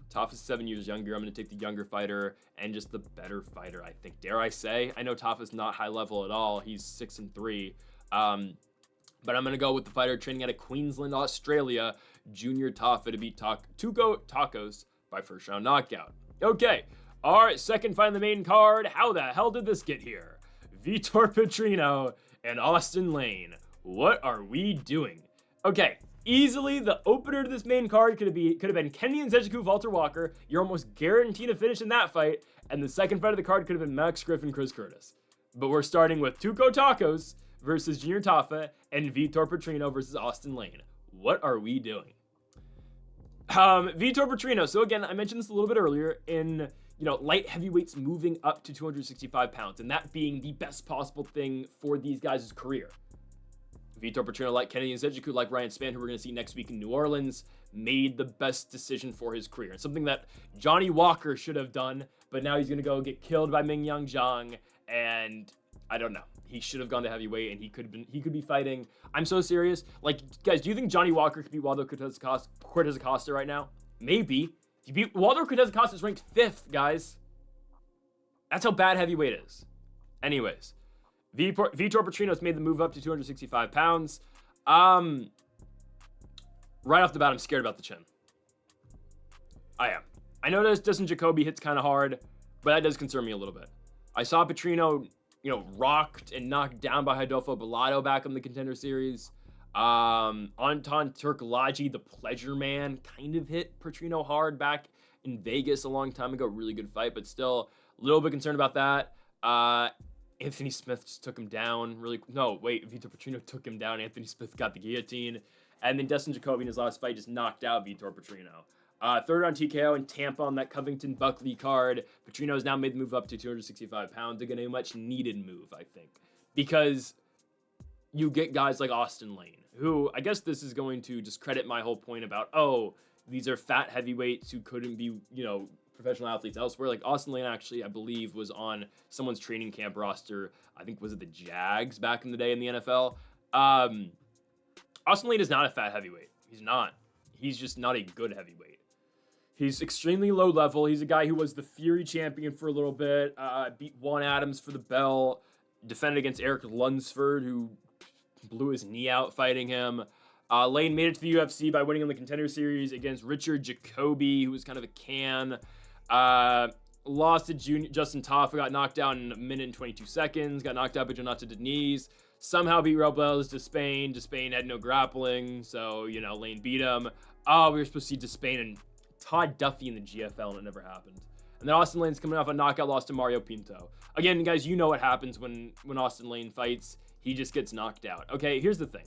Tafa's 7 years younger. I'm going to take the younger fighter and just the better fighter, I think. Dare I say? I know Tafa's not high level at all. He's 6-3. But I'm going to go with the fighter training out of Queensland, Australia, Junior Tafa to beat Tuco Tokkos by first round knockout. Okay. All right, second fight on the main card. How the hell did this get here? Vitor Petrino and Austin Lane. What are we doing? Okay. Easily, the opener to this main card could have been Kenny Nzechukwu, Walter Walker. You're almost guaranteed a finish in that fight. And the second fight of the card could have been Max Griffin, Chris Curtis. But we're starting with Tuco Tokkos versus Junior Tafa and Vitor Petrino versus Austin Lane. What are we doing? Vitor Petrino. So again, I mentioned this a little bit earlier in, light heavyweights moving up to 265 pounds. And that being the best possible thing for these guys' career. Vitor Petrino, like Kenny Nzechukwu, like Ryan Spann, who we're going to see next week in New Orleans, made the best decision for his career. And something that Johnny Walker should have done, but now he's going to go get killed by Mingyang Zhang. And I don't know. He should have gone to heavyweight, and he could be fighting. I'm so serious. Like, guys, do you think Johnny Walker could beat Waldo Cortez Acosta right now? Maybe. If you beat Waldo Cortez Acosta is ranked 5th, guys. That's how bad heavyweight is. Anyways, Vitor Petrino's made the move up to 265 pounds. Right off the bat, I'm scared about the chin. I am. I know Njokuani hits kind of hard, but that does concern me a little bit. I saw Petrino, rocked and knocked down by Rodolfo Bellato back in the Contender Series. Anton Turkalagi, the Pleasure Man, kind of hit Petrino hard back in Vegas a long time ago. Really good fight, but still a little bit concerned about that. Anthony Smith just took him down. Vitor Petrino took him down. Anthony Smith got the guillotine. And then Dustin Jacoby in his last fight just knocked out Vitor Petrino. Third round TKO in Tampa on that Covington Buckley card. Petrino has now made the move up to 265 pounds. Again, a much needed move, I think. Because you get guys like Austin Lane, who I guess this is going to discredit my whole point about, these are fat heavyweights who couldn't be, professional athletes elsewhere. Like Austin Lane actually, I believe, was on someone's training camp roster. I think was it the Jags back in the day in the NFL. Austin Lane is not a fat heavyweight. He's not. He's just not a good heavyweight. He's extremely low level. He's a guy who was the Fury champion for a little bit, beat Juan Adams for the belt, defended against Eric Lunsford, who blew his knee out fighting him. Lane made it to the UFC by winning in the Contender Series against Richard Jacoby, who was kind of a can. Lost to Justin Tafa, got knocked down in 1 minute and 22 seconds, got knocked out by Jonathan Deniz. Somehow beat Robles Despain. Despain had no grappling, so, Lane beat him. We were supposed to see Despain and Todd Duffy in the GFL, and it never happened. And then Austin Lane's coming off a knockout loss to Mario Pinto. Again, guys, you know what happens when Austin Lane fights. He just gets knocked out. Okay, here's the thing.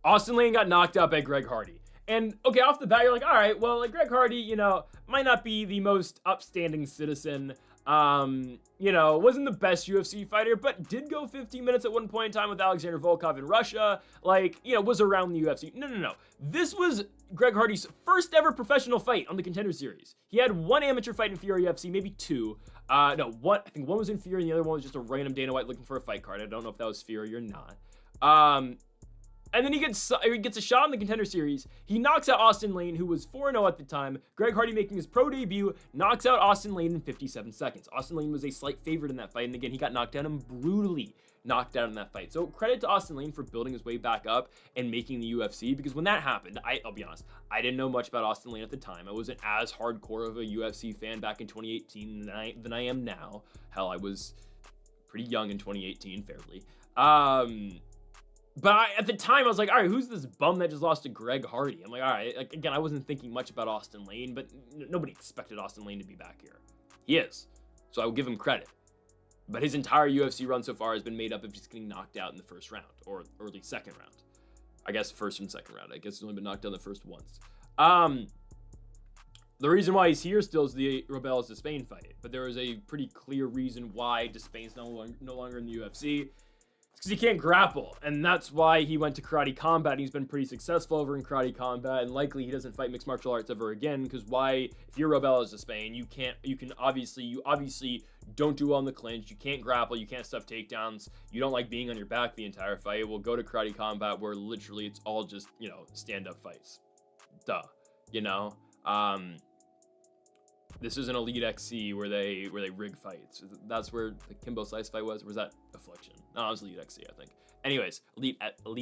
Austin Lane got knocked out by Greg Hardy. And, okay, off the bat, you're like, all right, well, like, Greg Hardy, might not be the most upstanding citizen. Wasn't the best UFC fighter, but did go 15 minutes at one point in time with Alexander Volkov in Russia. Was around the UFC. No. This was Greg Hardy's first ever professional fight on the Contender Series. He had one amateur fight in Fury UFC, maybe two. I think one was in Fury and the other one was just a random Dana White looking for a fight card. I don't know if that was Fury or not. And then he gets a shot in the Contender Series. He knocks out Austin Lane, who was 4-0 at the time. Greg Hardy, making his pro debut, knocks out Austin Lane in 57 seconds. Austin Lane was a slight favorite in that fight, and again, he got knocked down and brutally knocked out in that fight. So credit to Austin Lane for building his way back up and making the UFC, because when that happened, I'll be honest, I didn't know much about Austin Lane at the time. I wasn't as hardcore of a UFC fan back in 2018 than I am now. Hell, I was pretty young in 2018, fairly. But at the time, I was like, all right, who's this bum that just lost to Greg Hardy? I'm like, all right, again, I wasn't thinking much about Austin Lane, but nobody expected Austin Lane to be back here. He is, so I will give him credit. But his entire UFC run so far has been made up of just getting knocked out in the first round, or early second round. I guess first and second round. I guess he's only been knocked out the first once. The reason why he's here still is the Robles Despain fight, but there is a pretty clear reason why Despain's no longer in the UFC. Because he can't grapple, and that's why he went to karate combat, and he's been pretty successful over in karate combat, and likely he doesn't fight mixed martial arts ever again, because why, if you're Robles Despain, you obviously don't do well in the clinch, you can't grapple, you can't stuff takedowns, you don't like being on your back the entire fight. Well, go to karate combat where literally it's all just, stand-up fights. Duh. This is an Elite XC where they rig fights. That's where the Kimbo Slice fight was. Or was that Affliction? No, it was Elite XC, I think. Anyways, Elite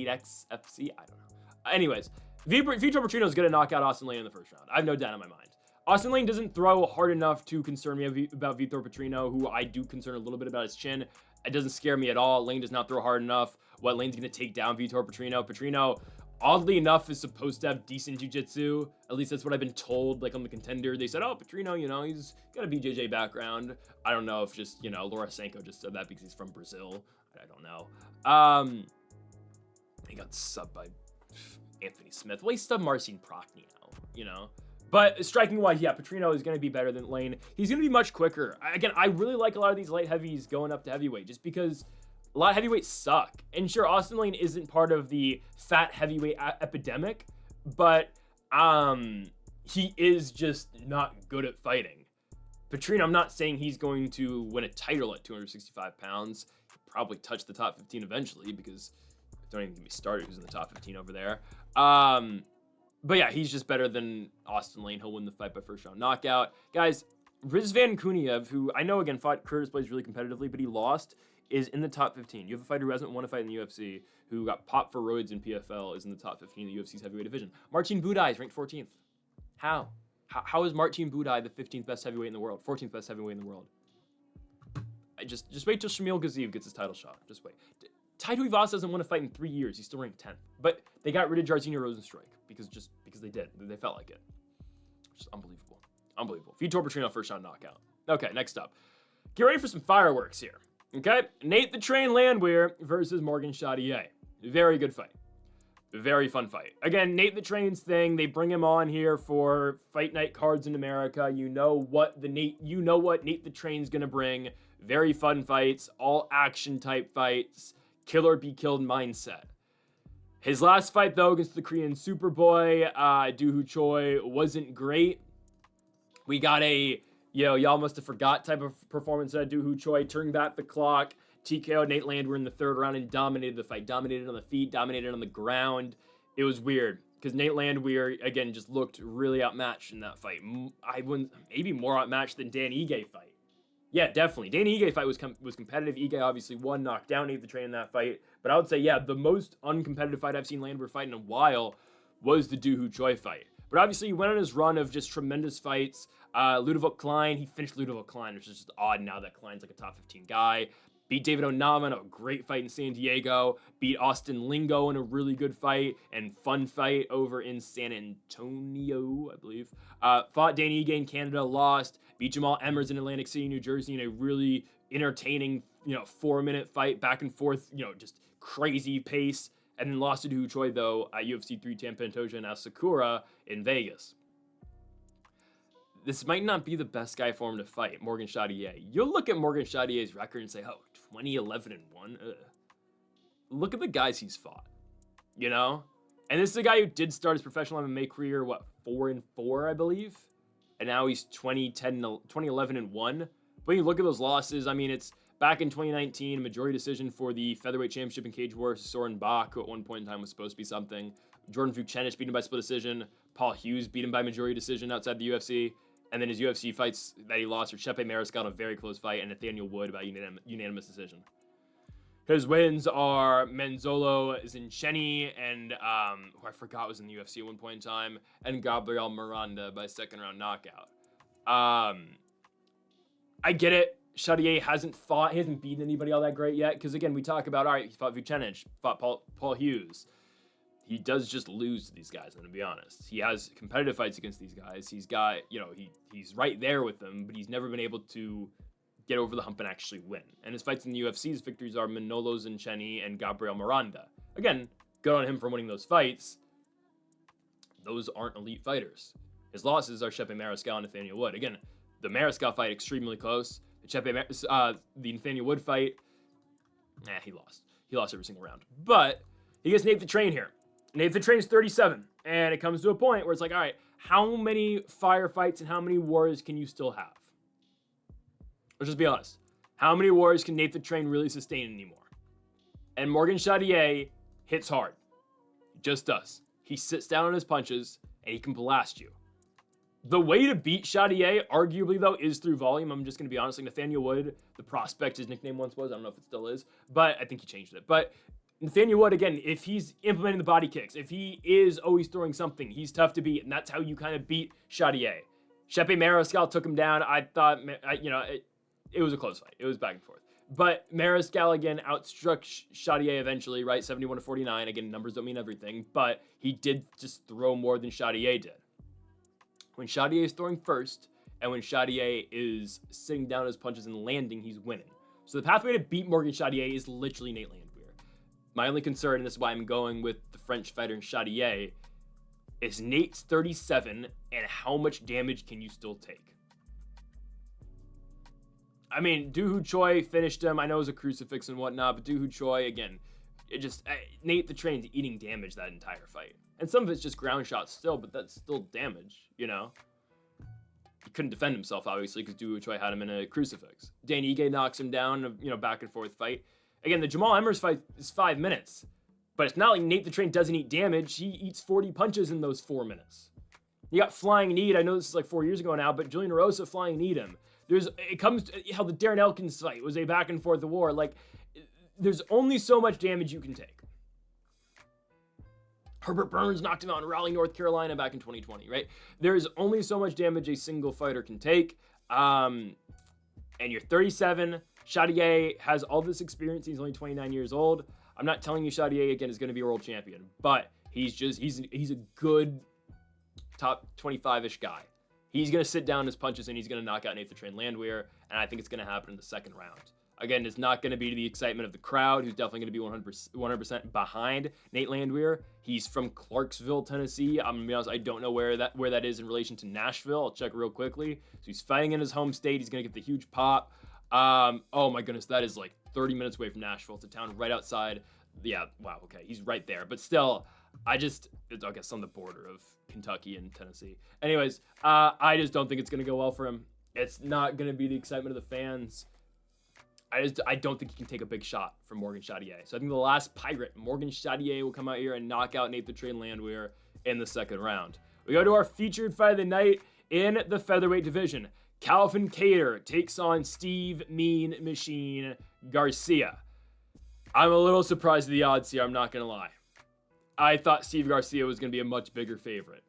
X FC? I don't know. Anyways, Vitor Petrino is going to knock out Austin Lane in the first round. I have no doubt in my mind. Austin Lane doesn't throw hard enough to concern me about Vitor Petrino, who I do concern a little bit about his chin. It doesn't scare me at all. Lane does not throw hard enough. What Lane's going to take down Vitor Petrino? Petrino, oddly enough, is supposed to have decent jiu-jitsu. At least that's what I've been told, on the Contender. They said, Petrino, he's got a BJJ background. I don't know if just, Laura Sanko just said that because he's from Brazil. I don't know. He got subbed by Anthony Smith. Well, he subbed Marcin Prachnio, But striking-wise, yeah, Petrino is going to be better than Lane. He's going to be much quicker. Again, I really like a lot of these light heavies going up to heavyweight just because a lot of heavyweights suck. And sure, Austin Lane isn't part of the fat heavyweight epidemic, but he is just not good at fighting. Petrino, I'm not saying he's going to win a title at 265 pounds. He'll probably touch the top 15 eventually because don't even get me started who's in the top 15 over there. But yeah, he's just better than Austin Lane. He'll win the fight by first round knockout. Guys, Rizvan Kuniev, who I know, again, fought Curtis Blaze really competitively, but he lost, is in the top 15. You have a fighter who hasn't won a fight in the UFC, who got popped for roids in PFL, is in the top 15 in the UFC's heavyweight division. Martin Budaj is ranked 14th. How? How is Martin Budaj the 15th best heavyweight in the world? 14th best heavyweight in the world? Just wait till Shamil Gaziev gets his title shot. Just wait. Tai Tuivasa hasn't won a fight in 3 years. He's still ranked 10th. But they got rid of Jairzinho Rozenstruik because they did. They felt like it. Just unbelievable. Unbelievable. Vitor Petrino first round knockout. Okay, next up. Get ready for some fireworks here. Okay? Nate the Train Landwehr versus Morgan Charriere. Very good fight. Very fun fight. Again, Nate the Train's thing. They bring him on here for fight night cards in America. You know what Nate the Train's gonna bring. Very fun fights, all action type fights. Killer be killed mindset. His last fight, though, against the Korean Superboy, Doo-Hoo Choi, wasn't great. We got a, y'all must have forgot type of performance at Doo-Hoo Choi, turning back the clock. TKO Nate Landwehr in the third round and dominated the fight. Dominated on the feet, dominated on the ground. It was weird because Nate Landwehr, again, just looked really outmatched in that fight. Maybe more outmatched than Dan Ige fight. Yeah, definitely. Dan Ige fight was competitive. Ige obviously won, knocked down Nate the Train in that fight. But I would say, yeah, the most uncompetitive fight I've seen Landwehr fight in a while was the Doo-Hoo Choi fight. But obviously, he went on his run of just tremendous fights. Ludovic Kline, he finished Ludovic Kline, which is just odd now that Kline's like a top 15 guy. Beat David Onama in a great fight in San Diego. Beat Austin Lingo in a really good fight and fun fight over in San Antonio, I believe. Fought Danny Ige in Canada, lost. Beat Jamal Emmers in Atlantic City, New Jersey in a really entertaining, 4-minute fight, back and forth, just crazy pace. And then lost to Doo-Hoo Choi, though, at UFC 310 Pantoja and Asakura in Vegas. This might not be the best guy for him to fight, Morgan Charriere. You'll look at Morgan Charriere's record and say, 20-11-1. Look at the guys he's fought, And this is a guy who did start his professional MMA career, 4-4, I believe? And now he's 20-11-1. But you look at those losses, it's back in 2019, a majority decision for the featherweight championship in Cage Wars. Soren Bach, who at one point in time was supposed to be something. Jordan Vucenic beat him by split decision. Paul Hughes beat him by majority decision outside the UFC. And then his UFC fights that he lost were Chepe Mariscal in a very close fight and Nathaniel Wood by unanimous decision. His wins are Menzolo Zincheni and who I forgot was in the UFC at one point in time, and Gabriel Miranda by second round knockout. I get it. Charriere hasn't beaten anybody all that great yet. Because again, we talk about, all right, he fought Vucenic, fought Paul Hughes. He does just lose to these guys, I'm going to be honest. He has competitive fights against these guys. He's got, he's right there with them, but he's never been able to get over the hump and actually win. And his fights in the UFC's victories are Manolo Zincheni and Gabriel Miranda. Again, good on him for winning those fights. Those aren't elite fighters. His losses are Chepe Mariscal and Nathaniel Wood. Again, the Mariscal fight, extremely close. The Nathaniel Wood fight, he lost. He lost every single round. But he gets Nate the Train here. Nate the Train's 37, and it comes to a point where it's like, all right, how many firefights and how many wars can you still have? Let's just be honest. How many wars can Nate the Train really sustain anymore? And Morgan Charriere hits hard. He just does. He sits down on his punches, and he can blast you. The way to beat Charriere, arguably, though, is through volume. I'm just going to be honest. Like Nathaniel Wood, the prospect, his nickname once was. I don't know if it still is, but I think he changed it. But Nathaniel Wood, again, if he's implementing the body kicks, if he is always throwing something, he's tough to beat, and that's how you kind of beat Charriere. Chepe Mariscal took him down. I thought, it was a close fight. It was back and forth. But Mariscal, again, outstruck Charriere eventually, right? 71-49. Again, numbers don't mean everything, but he did just throw more than Charriere did. When Charriere is throwing first, and when Charriere is sitting down his punches and landing, he's winning. So the pathway to beat Morgan Charriere is literally Nate Landwehr. My only concern, and this is why I'm going with the French fighter Charriere, is Nate's 37, and how much damage can you still take? Doo-Hoo Choi finished him. I know it was a crucifix and whatnot, but Doo-Hoo Choi, again, Nate the Train's eating damage that entire fight. And some of it's just ground shots still, but that's still damage, he couldn't defend himself, obviously, because Doo Choi had him in a crucifix. Dan Ige knocks him down, back and forth fight. Again, the Jamal Emmers fight is 5 minutes. But it's not like Nate the Train doesn't eat damage. He eats 40 punches in those 4 minutes. You got flying knee. I know this is like 4 years ago now, but Julian Erosa flying kneed him. It comes to how the Darren Elkins fight was a back and forth war. Like, there's only so much damage you can take. Herbert Burns knocked him out in Raleigh, North Carolina back in 2020, right? There's only so much damage a single fighter can take. And you're 37. Charriere has all this experience. He's only 29 years old. I'm not telling you Charriere, again, is going to be a world champion, but he's a good top 25-ish guy. He's going to sit down his punches and he's going to knock out Nate the Train Landwehr, and I think it's going to happen in the second round. Again, it's not going to be to the excitement of the crowd, who's definitely going to be 100% behind Nate Landwehr. He's from Clarksville, Tennessee. I'm going to be honest, I don't know where that is in relation to Nashville. I'll check real quickly. So he's fighting in his home state. He's going to get the huge pop. Oh my goodness, that is like 30 minutes away from Nashville. It's a town right outside. Yeah, wow, okay, he's right there. But still, I guess on the border of Kentucky and Tennessee. Anyways, I just don't think it's going to go well for him. It's not going to be the excitement of the fans. I don't think he can take a big shot from Morgan Charriere. So I think the last Pirate, Morgan Charriere, will come out here and knock out Nate the Train Landwehr in the second round. We go to our featured fight of the night in the featherweight division. Calvin Kattar takes on Steve Mean Machine Garcia. I'm a little surprised at the odds here, I'm not going to lie. I thought Steve Garcia was going to be a much bigger favorite.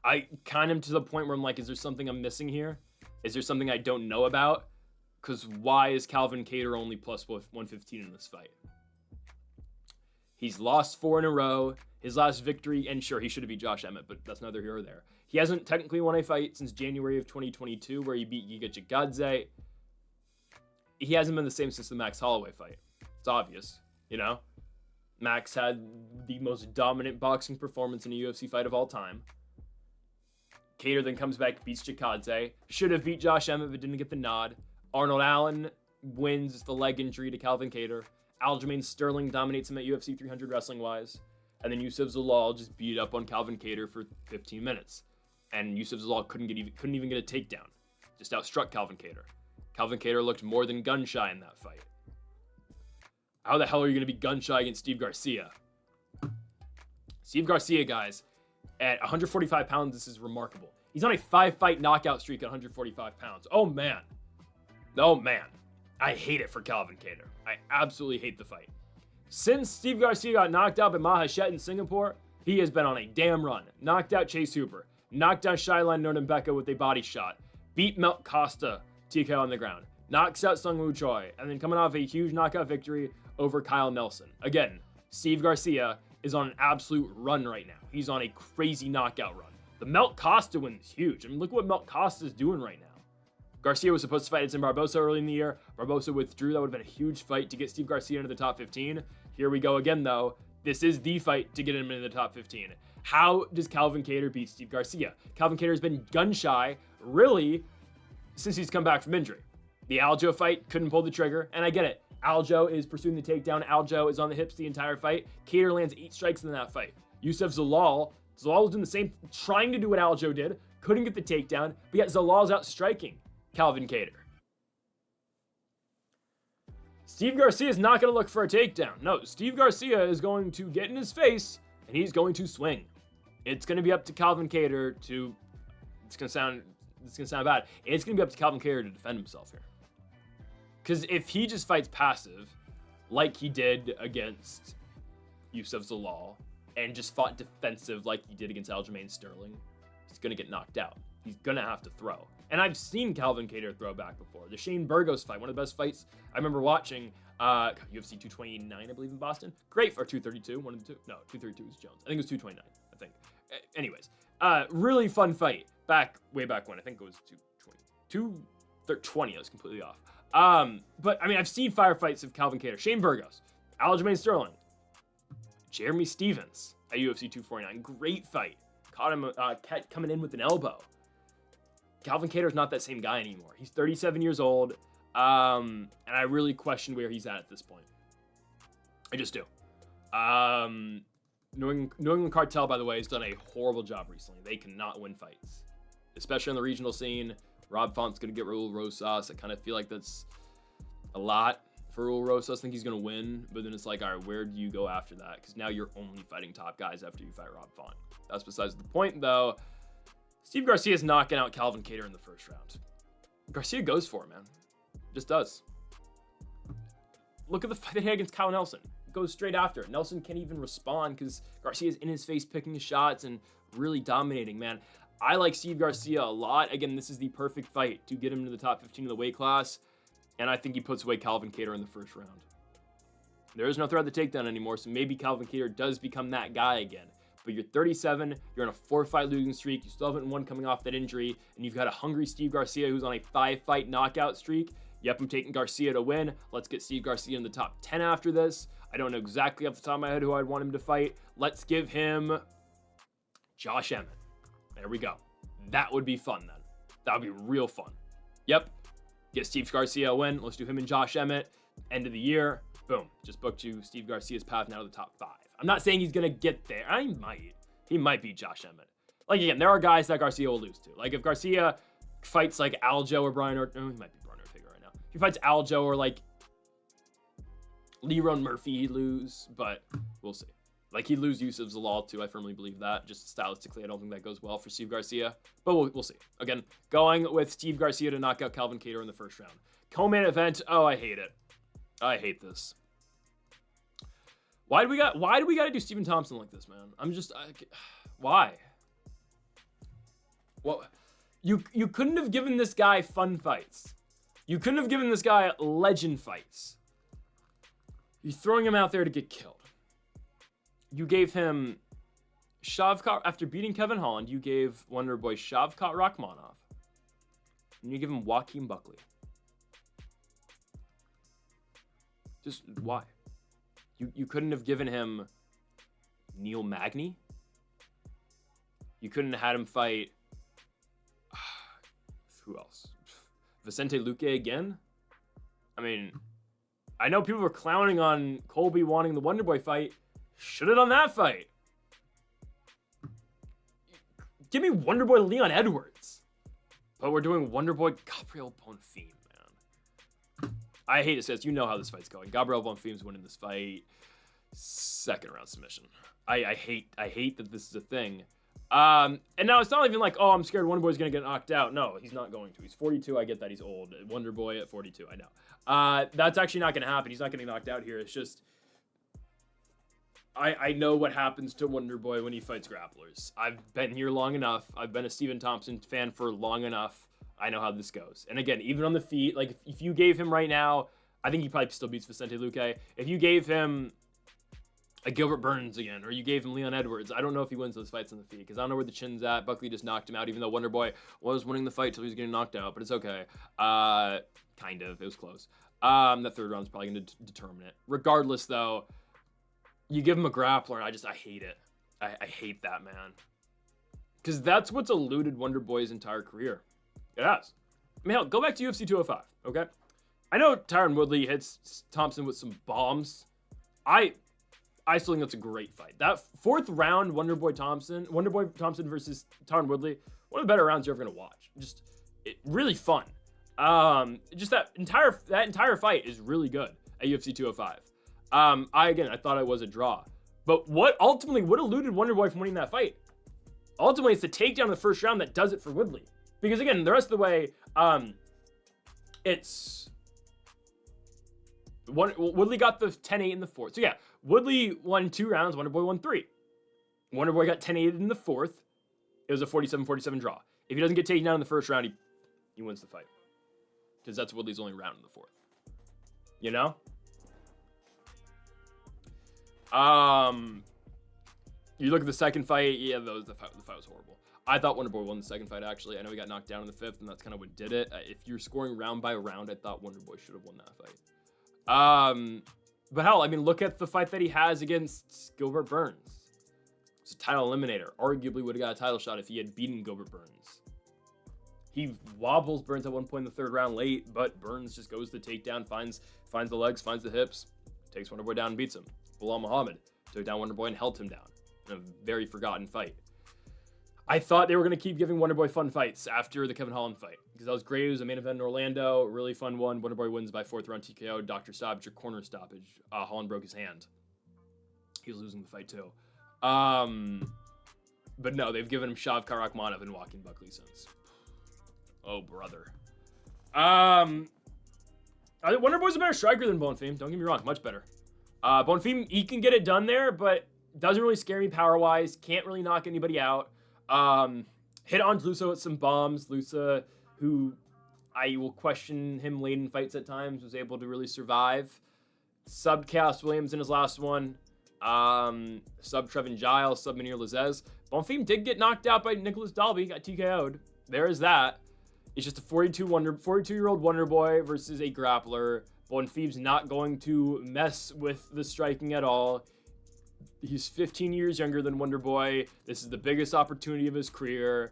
I kind of to the point where I'm like, is there something I'm missing here? Is there something I don't know about? Because why is Calvin Kattar only plus 115 in this fight? He's lost 4 in a row. His last victory, and sure, he should have beat Josh Emmett, but that's neither here or there. He hasn't technically won a fight since January of 2022, where he beat Giga Chikadze. He hasn't been the same since the Max Holloway fight. It's obvious, Max had the most dominant boxing performance in a UFC fight of all time. Kattar then comes back, beats Chikadze. Should have beat Josh Emmett, but didn't get the nod. Arnold Allen wins the leg injury to Calvin Kattar. Aljamain Sterling dominates him at UFC 300 wrestling-wise. And then Youssef Zalal just beat up on Calvin Kattar for 15 minutes. And Youssef Zalal couldn't even get a takedown. Just outstruck Calvin Kattar. Calvin Kattar looked more than gun-shy in that fight. How the hell are you going to be gun-shy against Steve Garcia? Steve Garcia, guys, at 145 pounds, this is remarkable. He's on a 5-fight knockout streak at 145 pounds. Oh, man. I hate it for Calvin Kattar. I absolutely hate the fight. Since Steve Garcia got knocked out by Mahashet in Singapore, he has been on a damn run. Knocked out Chase Hooper. Knocked down Shailan Nordembeka with a body shot. Beat Melt Costa TKO on the ground. Knocks out Sung Woo Choi. And then coming off a huge knockout victory over Kyle Nelson. Again, Steve Garcia is on an absolute run right now. He's on a crazy knockout run. The Melt Costa win is huge. I mean, look what Melt Costa is doing right now. Garcia was supposed to fight Edson Barbosa early in the year. Barbosa withdrew. That would have been a huge fight to get Steve Garcia into the top 15. Here we go again, though. This is the fight to get him into the top 15. How does Calvin Kattar beat Steve Garcia? Calvin Kattar has been gun-shy, really, since he's come back from injury. The Aljo fight, couldn't pull the trigger, and I get it. Aljo is pursuing the takedown. Aljo is on the hips the entire fight. Kattar lands 8 strikes in that fight. Youssef Zalal was doing the same, trying to do what Aljo did, couldn't get the takedown, but yet Zalal's out striking Calvin Kattar. Steve Garcia is not going to look for a takedown. No, Steve Garcia is going to get in his face, and he's going to swing. It's going to be up to Calvin Kattar to... It's going to sound bad. It's going to be up to Calvin Kattar to defend himself here. Because if he just fights passive, like he did against Youssef Zalal, and just fought defensive like he did against Aljamain Sterling, he's going to get knocked out. He's going to have to throw. And I've seen Calvin Kattar throw back before. The Shane Burgos fight, one of the best fights I remember watching. UFC 229, I believe, in Boston. Great, or 232, one of the two. No, 232 was Jones. I think it was 229, I think. Anyways, really fun fight. Way back when. I think it was 220. I was completely off. But, I mean, I've seen firefights of Calvin Kattar. Shane Burgos, Aljamain Sterling, Jeremy Stevens at UFC 249. Great fight. Caught him coming in with an elbow. Calvin Kattar's not that same guy anymore. He's 37 years old, and I really question where he's at this point. I just do. New England Cartel, by the way, has done a horrible job recently. They cannot win fights. especially on the regional scene. Rob Font's going to get Raul Rosas. I kind of feel like that's a lot for Raul Rosas. I think he's going to win, but then it's like, all right, where do you go after that? Because now you're only fighting top guys after you fight Rob Font. That's besides the point, though. Steve Garcia's knocking out Calvin Kattar in the first round. Garcia goes for it, man. Just does. Look at the fight they had against Kyle Nelson. Goes straight after it. Nelson can't even respond because Garcia's in his face picking his shots and really dominating, man. I like Steve Garcia a lot. Again, this is the perfect fight to get him to the top 15 of the weight class. And I think he puts away Calvin Kattar in the first round. There is no threat of the takedown anymore, so maybe Calvin Kattar does become that guy again. But you're 37, you're on a 4-fight losing streak, you still haven't won coming off that injury, and you've got a hungry Steve Garcia who's on a 5-fight knockout streak. Yep, I'm taking Garcia to win. Let's get Steve Garcia in the top 10 after this. I don't know exactly off the top of my head who I'd want him to fight. Let's give him Josh Emmett. There we go. That would be fun then. That would be real fun. Yep. Get Steve Garcia a win. Let's do him and Josh Emmett. End of the year. Boom. Just booked you Steve Garcia's path now to the top 5. I'm not saying he's going to get there. He might beat Josh Emmett. Like, again, there are guys that Garcia will lose to. Like, if Garcia fights, like, Aljo or Brian Ortega. Oh, he might be Brian Ortega right now. If he fights Aljo or, like, Leron Murphy, he'd lose. But we'll see. Like, he'd lose Yusuf Zalal, too. I firmly believe that. Just stylistically, I don't think that goes well for Steve Garcia. But we'll see. Again, going with Steve Garcia to knock out Calvin Kattar in the first round. Co-main event. Oh, I hate it. I hate this. Why do we got to do Stephen Thompson like this, man? Why? Well, you couldn't have given this guy fun fights. You couldn't have given this guy legend fights. You're throwing him out there to get killed. You gave him Shavkat, after beating Kevin Holland, you gave Wonderboy Shavkat Rakhmonov. And you give him Joaquin Buckley. Just why? You couldn't have given him Neil Magny. You couldn't have had him fight who else? Vicente Luque again? I mean, I know people were clowning on Colby wanting the Wonderboy fight. Should have done that fight. Give me Wonderboy Leon Edwards. But we're doing Wonderboy Gabriel Bonfim, man. I hate it, says you know how this fight's going. Gabriel Bonfim's winning this fight. Second round submission. I hate that this is a thing. And now it's not even like, oh, I'm scared Wonderboy's gonna get knocked out. No, he's not going to. He's 42. I get that he's old. Wonderboy at 42. I know. That's actually not gonna happen. He's not getting knocked out here. It's just I know what happens to Wonderboy when he fights grapplers. I've been here long enough. I've been a Stephen Thompson fan for long enough. I know how this goes. And again, even on the feet, like if you gave him right now, I think he probably still beats Vicente Luque. If you gave him a Gilbert Burns again, or you gave him Leon Edwards, I don't know if he wins those fights on the feet, because I don't know where the chin's at. Buckley just knocked him out, even though Wonderboy was winning the fight till he was getting knocked out, but it's okay. Kind of. It was close. That third round's probably going to determine it. Regardless, though, you give him a grappler, and I hate it. I hate that, man. Because that's what's eluded Wonderboy's entire career. It has. I mean, hell, go back to UFC 205, okay? I know Tyron Woodley hits Thompson with some bombs. I still think that's a great fight. That fourth round, Wonderboy Thompson versus Tyron Woodley, one of the better rounds you're ever going to watch. Really fun. Just that entire fight is really good at UFC 205. I thought it was a draw. But what eluded Wonderboy from winning that fight? Ultimately, it's the takedown in the first round that does it for Woodley. Because again, the rest of the way, Woodley got the 10-8 in the fourth. So yeah, Woodley won 2 rounds, Wonderboy won 3. Wonderboy got 10-8 in the fourth. It was a 47-47 draw. If he doesn't get taken down in the first round, he wins the fight. Because that's Woodley's only round in the fourth. You know? You look at the second fight, yeah, the fight was horrible. I thought Wonderboy won the second fight, actually. I know he got knocked down in the fifth, and that's kind of what did it. If you're scoring round by round, I thought Wonderboy should have won that fight. But hell, I mean, look at the fight that he has against Gilbert Burns. It's a title eliminator. Arguably would have got a title shot if he had beaten Gilbert Burns. He wobbles Burns at one point in the third round late, but Burns just goes to the takedown, finds the legs, finds the hips, takes Wonderboy down and beats him. Bilal Muhammad took down Wonderboy and held him down in a very forgotten fight. I thought they were going to keep giving Wonderboy fun fights after the Kevin Holland fight, because that was great. It was a main event in Orlando, really fun one. Wonderboy wins by 4th round TKO, Dr. Stoppage, or corner stoppage. Holland broke his hand. He was losing the fight too. But no, they've given him Shavkat Rakhmonov and Joaquin Buckley since. Oh, brother. I think Wonderboy's a better striker than Bonfim. Don't get me wrong, much better. Bonfim, he can get it done there, but doesn't really scare me power-wise. Can't really knock anybody out. Hit on Lusa with some bombs. Lusa, who I will question him late in fights at times, was able to really survive. Sub Chaos Williams in his last one. Sub Trevin Giles, sub Munir Lazez. Bonfim did get knocked out by Nicholas Dalby, got TKO'd. There is that. It's just a 42-year-old Wonder Boy versus a grappler. Bonfim's not going to mess with the striking at all. He's 15 years younger than Wonder Boy. This is the biggest opportunity of his career.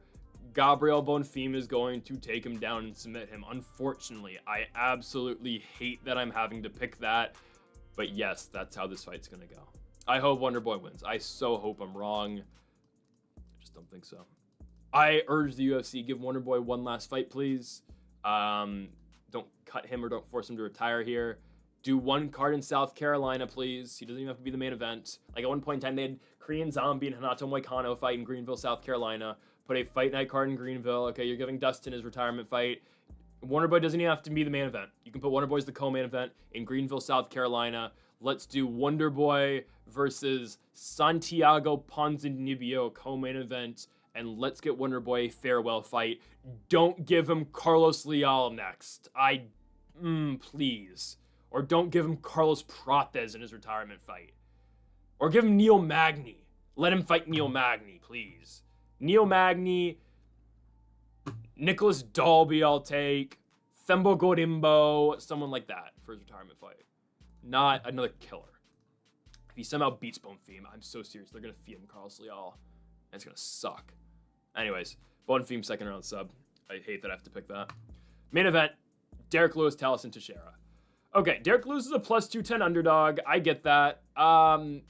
Gabriel Bonfim is going to take him down and submit him. Unfortunately, I absolutely hate that I'm having to pick that. But yes, that's how this fight's going to go. I hope Wonder Boy wins. I so hope I'm wrong. I just don't think so. I urge the UFC, give Wonder Boy one last fight, please. Don't cut him or don't force him to retire here. Do one card in South Carolina, please. He doesn't even have to be the main event. Like, at one point in time, they had Korean Zombie and Hanato Moicano fight in Greenville, South Carolina. Put a fight night card in Greenville. Okay, you're giving Dustin his retirement fight. Wonder Boy doesn't even have to be the main event. You can put Wonder Boy as the co-main event in Greenville, South Carolina. Let's do Wonder Boy versus Santiago Ponzinibbio co-main event. And let's get Wonder Boy a farewell fight. Don't give him Carlos Leal next. Please. Or don't give him Carlos Prates in his retirement fight. Or give him Neil Magny. Let him fight Neil Magny, please. Neil Magny, Nicholas Dalby I'll take, Thembo Gorimbo, someone like that for his retirement fight. Not another killer. If he somehow beats Bonfim, I'm so serious. They're going to feed him Carlos Leal. And it's going to suck. Anyways, Bonfim 2nd round sub. I hate that I have to pick that. Main event, Derrick Lewis, Tallison Teixeira. Okay, Derrick Lewis is a plus 210 underdog. I get that. Tallison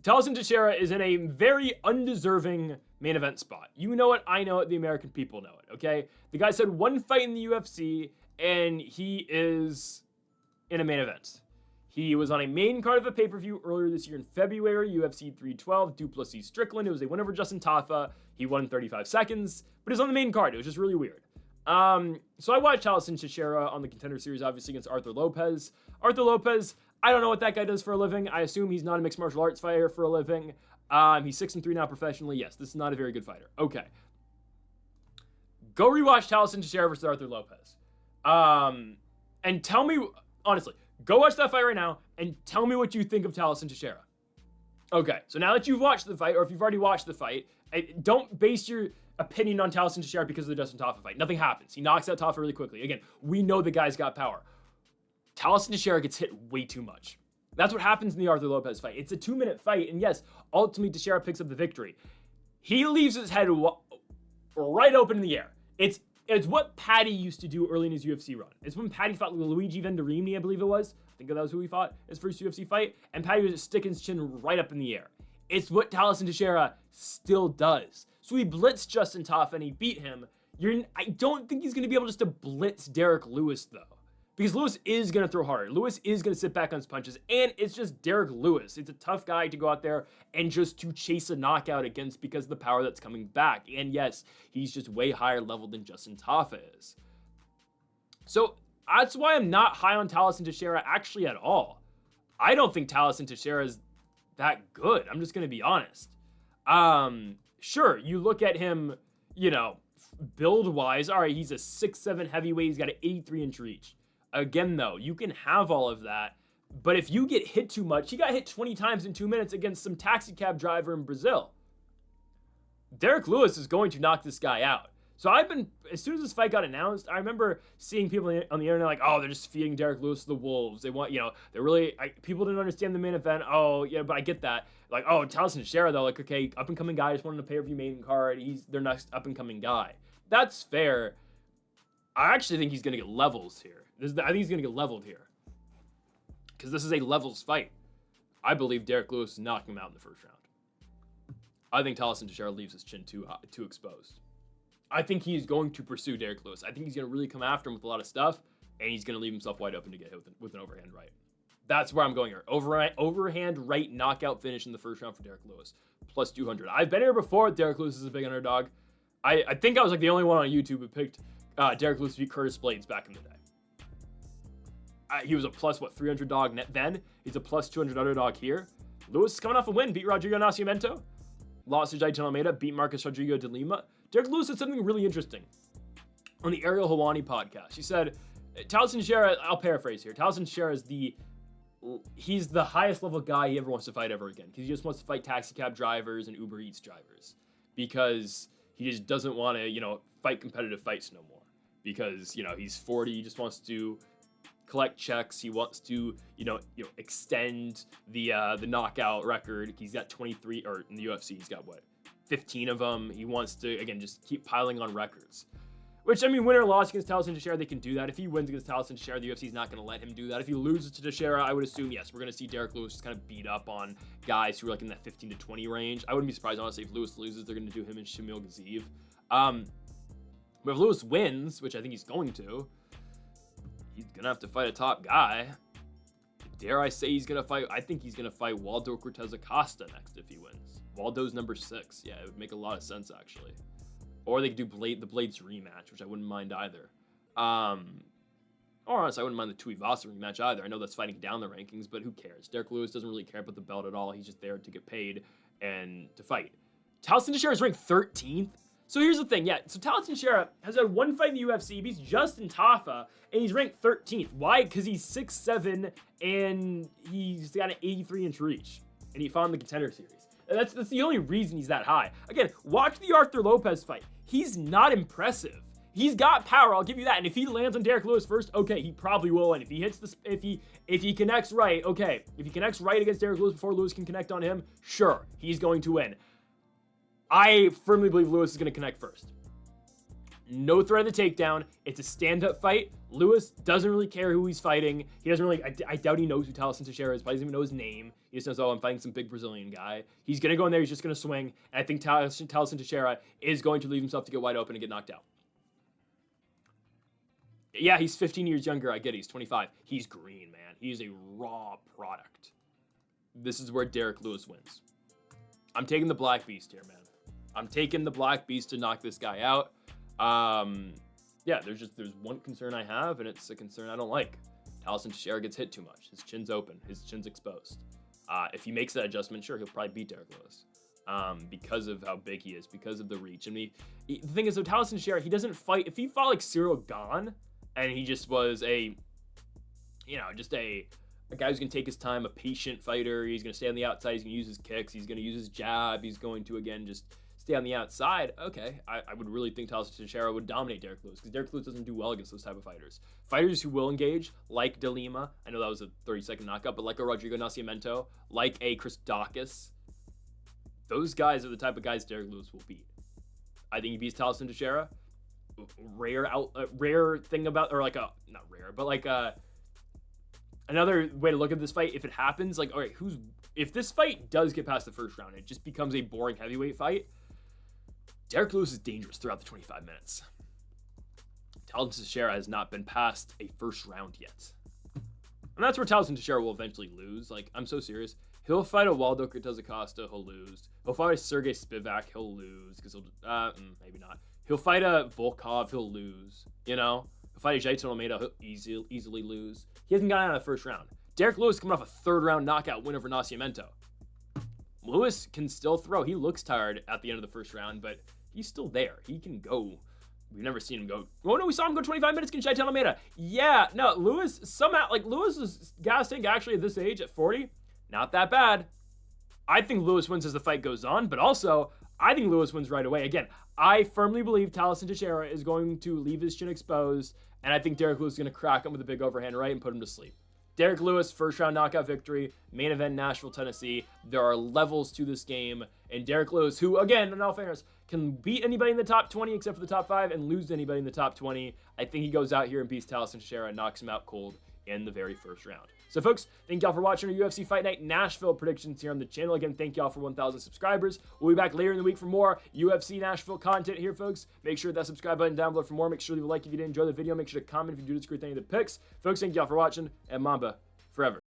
Teixeira is in a very undeserving main event spot. You know it, I know it, the American people know it, okay? The guy said one fight in the UFC, and he is in a main event. He was on a main card of a pay-per-view earlier this year in February, UFC 312, Duplessis Strickland. It was a win over Justin Tafa. He won in 35 seconds, but he was on the main card. It was just really weird. So I watched Tallison Teixeira on the Contender Series, obviously, against Arthur Lopez. Arthur Lopez, I don't know what that guy does for a living. I assume he's not a mixed martial arts fighter for a living. He's 6-3 now professionally. Yes, this is not a very good fighter. Okay. Go rewatch Tallison Teixeira versus Arthur Lopez. And tell me, honestly, go watch that fight right now and tell me what you think of Tallison Teixeira. Okay, so now that you've watched the fight, or if you've already watched the fight, don't base your opinion on Tallison Teixeira because of the Justin Tafa fight. Nothing happens. He knocks out Tafa really quickly. Again, we know the guy's got power. Tallison Teixeira gets hit way too much. That's what happens in the Arthur Lopez fight. It's a 2-minute fight, and yes, ultimately Teixeira picks up the victory. He leaves his head right open in the air. It's what Paddy used to do early in his UFC run. It's when Paddy fought Luigi Venturini, I believe it was. I think that was who he fought his first UFC fight, and Paddy was just sticking his chin right up in the air. It's what Tallison Teixeira still does. So he blitzed Justin Tafa and he beat him. I don't think he's going to be able just to blitz Derrick Lewis, though. Because Lewis is going to throw hard. Lewis is going to sit back on his punches. And it's just Derrick Lewis. It's a tough guy to go out there and just to chase a knockout against because of the power that's coming back. And yes, he's just way higher level than Justin Tafa is. So that's why I'm not high on Tallison Teixeira actually at all. I don't think Tallison Teixeira is that good. I'm just going to be honest. Sure, you look at him, build-wise. All right, he's a 6'7" heavyweight. He's got an 83-inch reach. Again, though, you can have all of that, but if you get hit too much, he got hit 20 times in 2 minutes against some taxi cab driver in Brazil. Derrick Lewis is going to knock this guy out. So as soon as this fight got announced, I remember seeing people on the internet like, oh, they're just feeding Derrick Lewis to the wolves. They want, people didn't understand the main event. Oh, yeah, but I get that. Like, oh, Tallison Teixeira, though, like, okay, up-and-coming guy, just wanted a pay-per-view main card. He's their next up-and-coming guy. That's fair. I actually think he's going to get levels here. I think he's going to get leveled here. Because this is a levels fight. I believe Derrick Lewis is knocking him out in the first round. I think Tallison Teixeira leaves his chin too exposed. I think he's going to pursue Derrick Lewis. I think he's going to really come after him with a lot of stuff, and he's going to leave himself wide open to get hit with an overhand right. That's where I'm going here. Overhand right knockout finish in the first round for Derrick Lewis. Plus 200. I've been here before. Derrick Lewis is a big underdog. I think I was like the only one on YouTube who picked Derrick Lewis to beat Curtis Blades back in the day. He was a plus, 300 dog then. He's a plus 200 underdog here. Lewis is coming off a win. Beat Rodrigo Nascimento. Lost to Jailton Almeida. Beat Marcus Rodrigo de Lima. Derrick Lewis said something really interesting on the Ariel Helwani podcast. He said, Tallison Teixeira, I'll paraphrase here. Tallison Teixeira is he's the highest level guy he ever wants to fight ever again. Because he just wants to fight taxi cab drivers and Uber Eats drivers. Because he just doesn't want to, fight competitive fights no more. Because, he's 40, he just wants to collect checks. He wants to, extend the knockout record. He's got 23, or in the UFC, he's got 15 of them. He wants to, again, just keep piling on records. Which, win or loss against Tallison Teixeira, they can do that. If he wins against Tallison Teixeira, the UFC is not going to let him do that. If he loses to Teixeira, I would assume, yes, we're going to see Derrick Lewis just kind of beat up on guys who are in that 15 to 20 range. I wouldn't be surprised, honestly, if Lewis loses, they're going to do him and Shamil Gaziev. But if Lewis wins, which I think he's going to, he's going to have to fight a top guy. Dare I say he's going to fight? I think he's going to fight Waldo Cortez Acosta next if he wins. Waldo's number 6. Yeah, it would make a lot of sense, actually. Or they could do the Blades rematch, which I wouldn't mind either. Or honestly, I wouldn't mind the Tuivasa rematch either. I know that's fighting down the rankings, but who cares? Derrick Lewis doesn't really care about the belt at all. He's just there to get paid and to fight. Tallison Teixeira is ranked 13th. So here's the thing, so Tallison Teixeira has had one fight in the UFC. He beats Justin Tafa, and he's ranked 13th. Why? Because he's 6'7", and he's got an 83-inch reach, and he fought in the Contender Series. And that's the only reason he's that high. Again, watch the Arthur Lopez fight. He's not impressive. He's got power, I'll give you that. And if he lands on Derrick Lewis first, okay, he probably will. And if he hits if he connects right, okay. If he connects right against Derrick Lewis before Lewis can connect on him, sure, he's going to win. I firmly believe Lewis is going to connect first. No threat of the takedown. It's a stand-up fight. Lewis doesn't really care who he's fighting. He doesn't really, I doubt he knows who Tallison Teixeira is. Probably doesn't even know his name. He just knows, I'm fighting some big Brazilian guy. He's going to go in there. He's just going to swing. And I think Tallison Teixeira is going to leave himself to get wide open and get knocked out. Yeah, he's 15 years younger. I get it. He's 25. He's green, man. He's a raw product. This is where Derrick Lewis wins. I'm taking the Black Beast here, man. I'm taking the Black Beast to knock this guy out. Yeah, there's one concern I have, and it's a concern I don't like. Tallison Teixeira gets hit too much. His chin's open. His chin's exposed. If he makes that adjustment, sure, he'll probably beat Derrick Lewis. Because of how big he is, because of the reach. The thing is, though, Tallison Teixeira, he doesn't fight. If he fought like Cyril Gane, and he just was a guy who's going to take his time, a patient fighter, he's going to stay on the outside, he's going to use his kicks, he's going to use his jab, he's going to, again, just stay on the outside, okay, I would really think Tallison Teixeira would dominate Derrick Lewis, because Derrick Lewis doesn't do well against those type of fighters. Fighters who will engage, like De Lima, I know that was a 30-second knockout, but like a Rodrigo Nascimento, like a Chris Daukaus, those guys are the type of guys Derrick Lewis will beat. I think he beats Tallison Teixeira. Rare thing about, or like a, not rare, but like another way to look at this fight, if it happens, like, all right, if this fight does get past the first round, it just becomes a boring heavyweight fight, Derrick Lewis is dangerous throughout the 25 minutes. Tallison Teixeira has not been past a first round yet. And that's where Tallison Teixeira will eventually lose. Like, I'm so serious. He'll fight a Waldo Cortez Acosta, he'll lose. He'll fight a Sergey Spivak, he'll lose. Because maybe not. He'll fight a Volkov, he'll lose. He'll fight a Jailton Almeida, he'll easily lose. He hasn't gotten out of the first round. Derrick Lewis coming off a third-round knockout win over Nascimento. Lewis can still throw. He looks tired at the end of the first round, but he's still there. He can go. We've never seen him go. Oh, no, we saw him go 25 minutes against Jailton Almeida. Yeah, no, Lewis somehow, Lewis's gas tank actually at this age, at 40, not that bad. I think Lewis wins as the fight goes on, but also, I think Lewis wins right away. Again, I firmly believe Tallison Teixeira is going to leave his chin exposed, and I think Derrick Lewis is going to crack him with a big overhand right and put him to sleep. Derrick Lewis, first round knockout victory, main event Nashville, Tennessee. There are levels to this game, and Derrick Lewis, who, again, in all fairness, can beat anybody in the top 20 except for the top 5 and lose to anybody in the top 20. I think he goes out here and beats Tallison Teixeira and knocks him out cold in the very first round. So folks, thank y'all for watching our UFC Fight Night Nashville predictions here on the channel. Again, thank y'all for 1,000 subscribers. We'll be back later in the week for more UFC Nashville content here, folks. Make sure that subscribe button down below for more. Make sure to leave a like if you did enjoy the video. Make sure to comment if you do disagree with any of the picks. Folks, thank y'all for watching, and Mamba forever.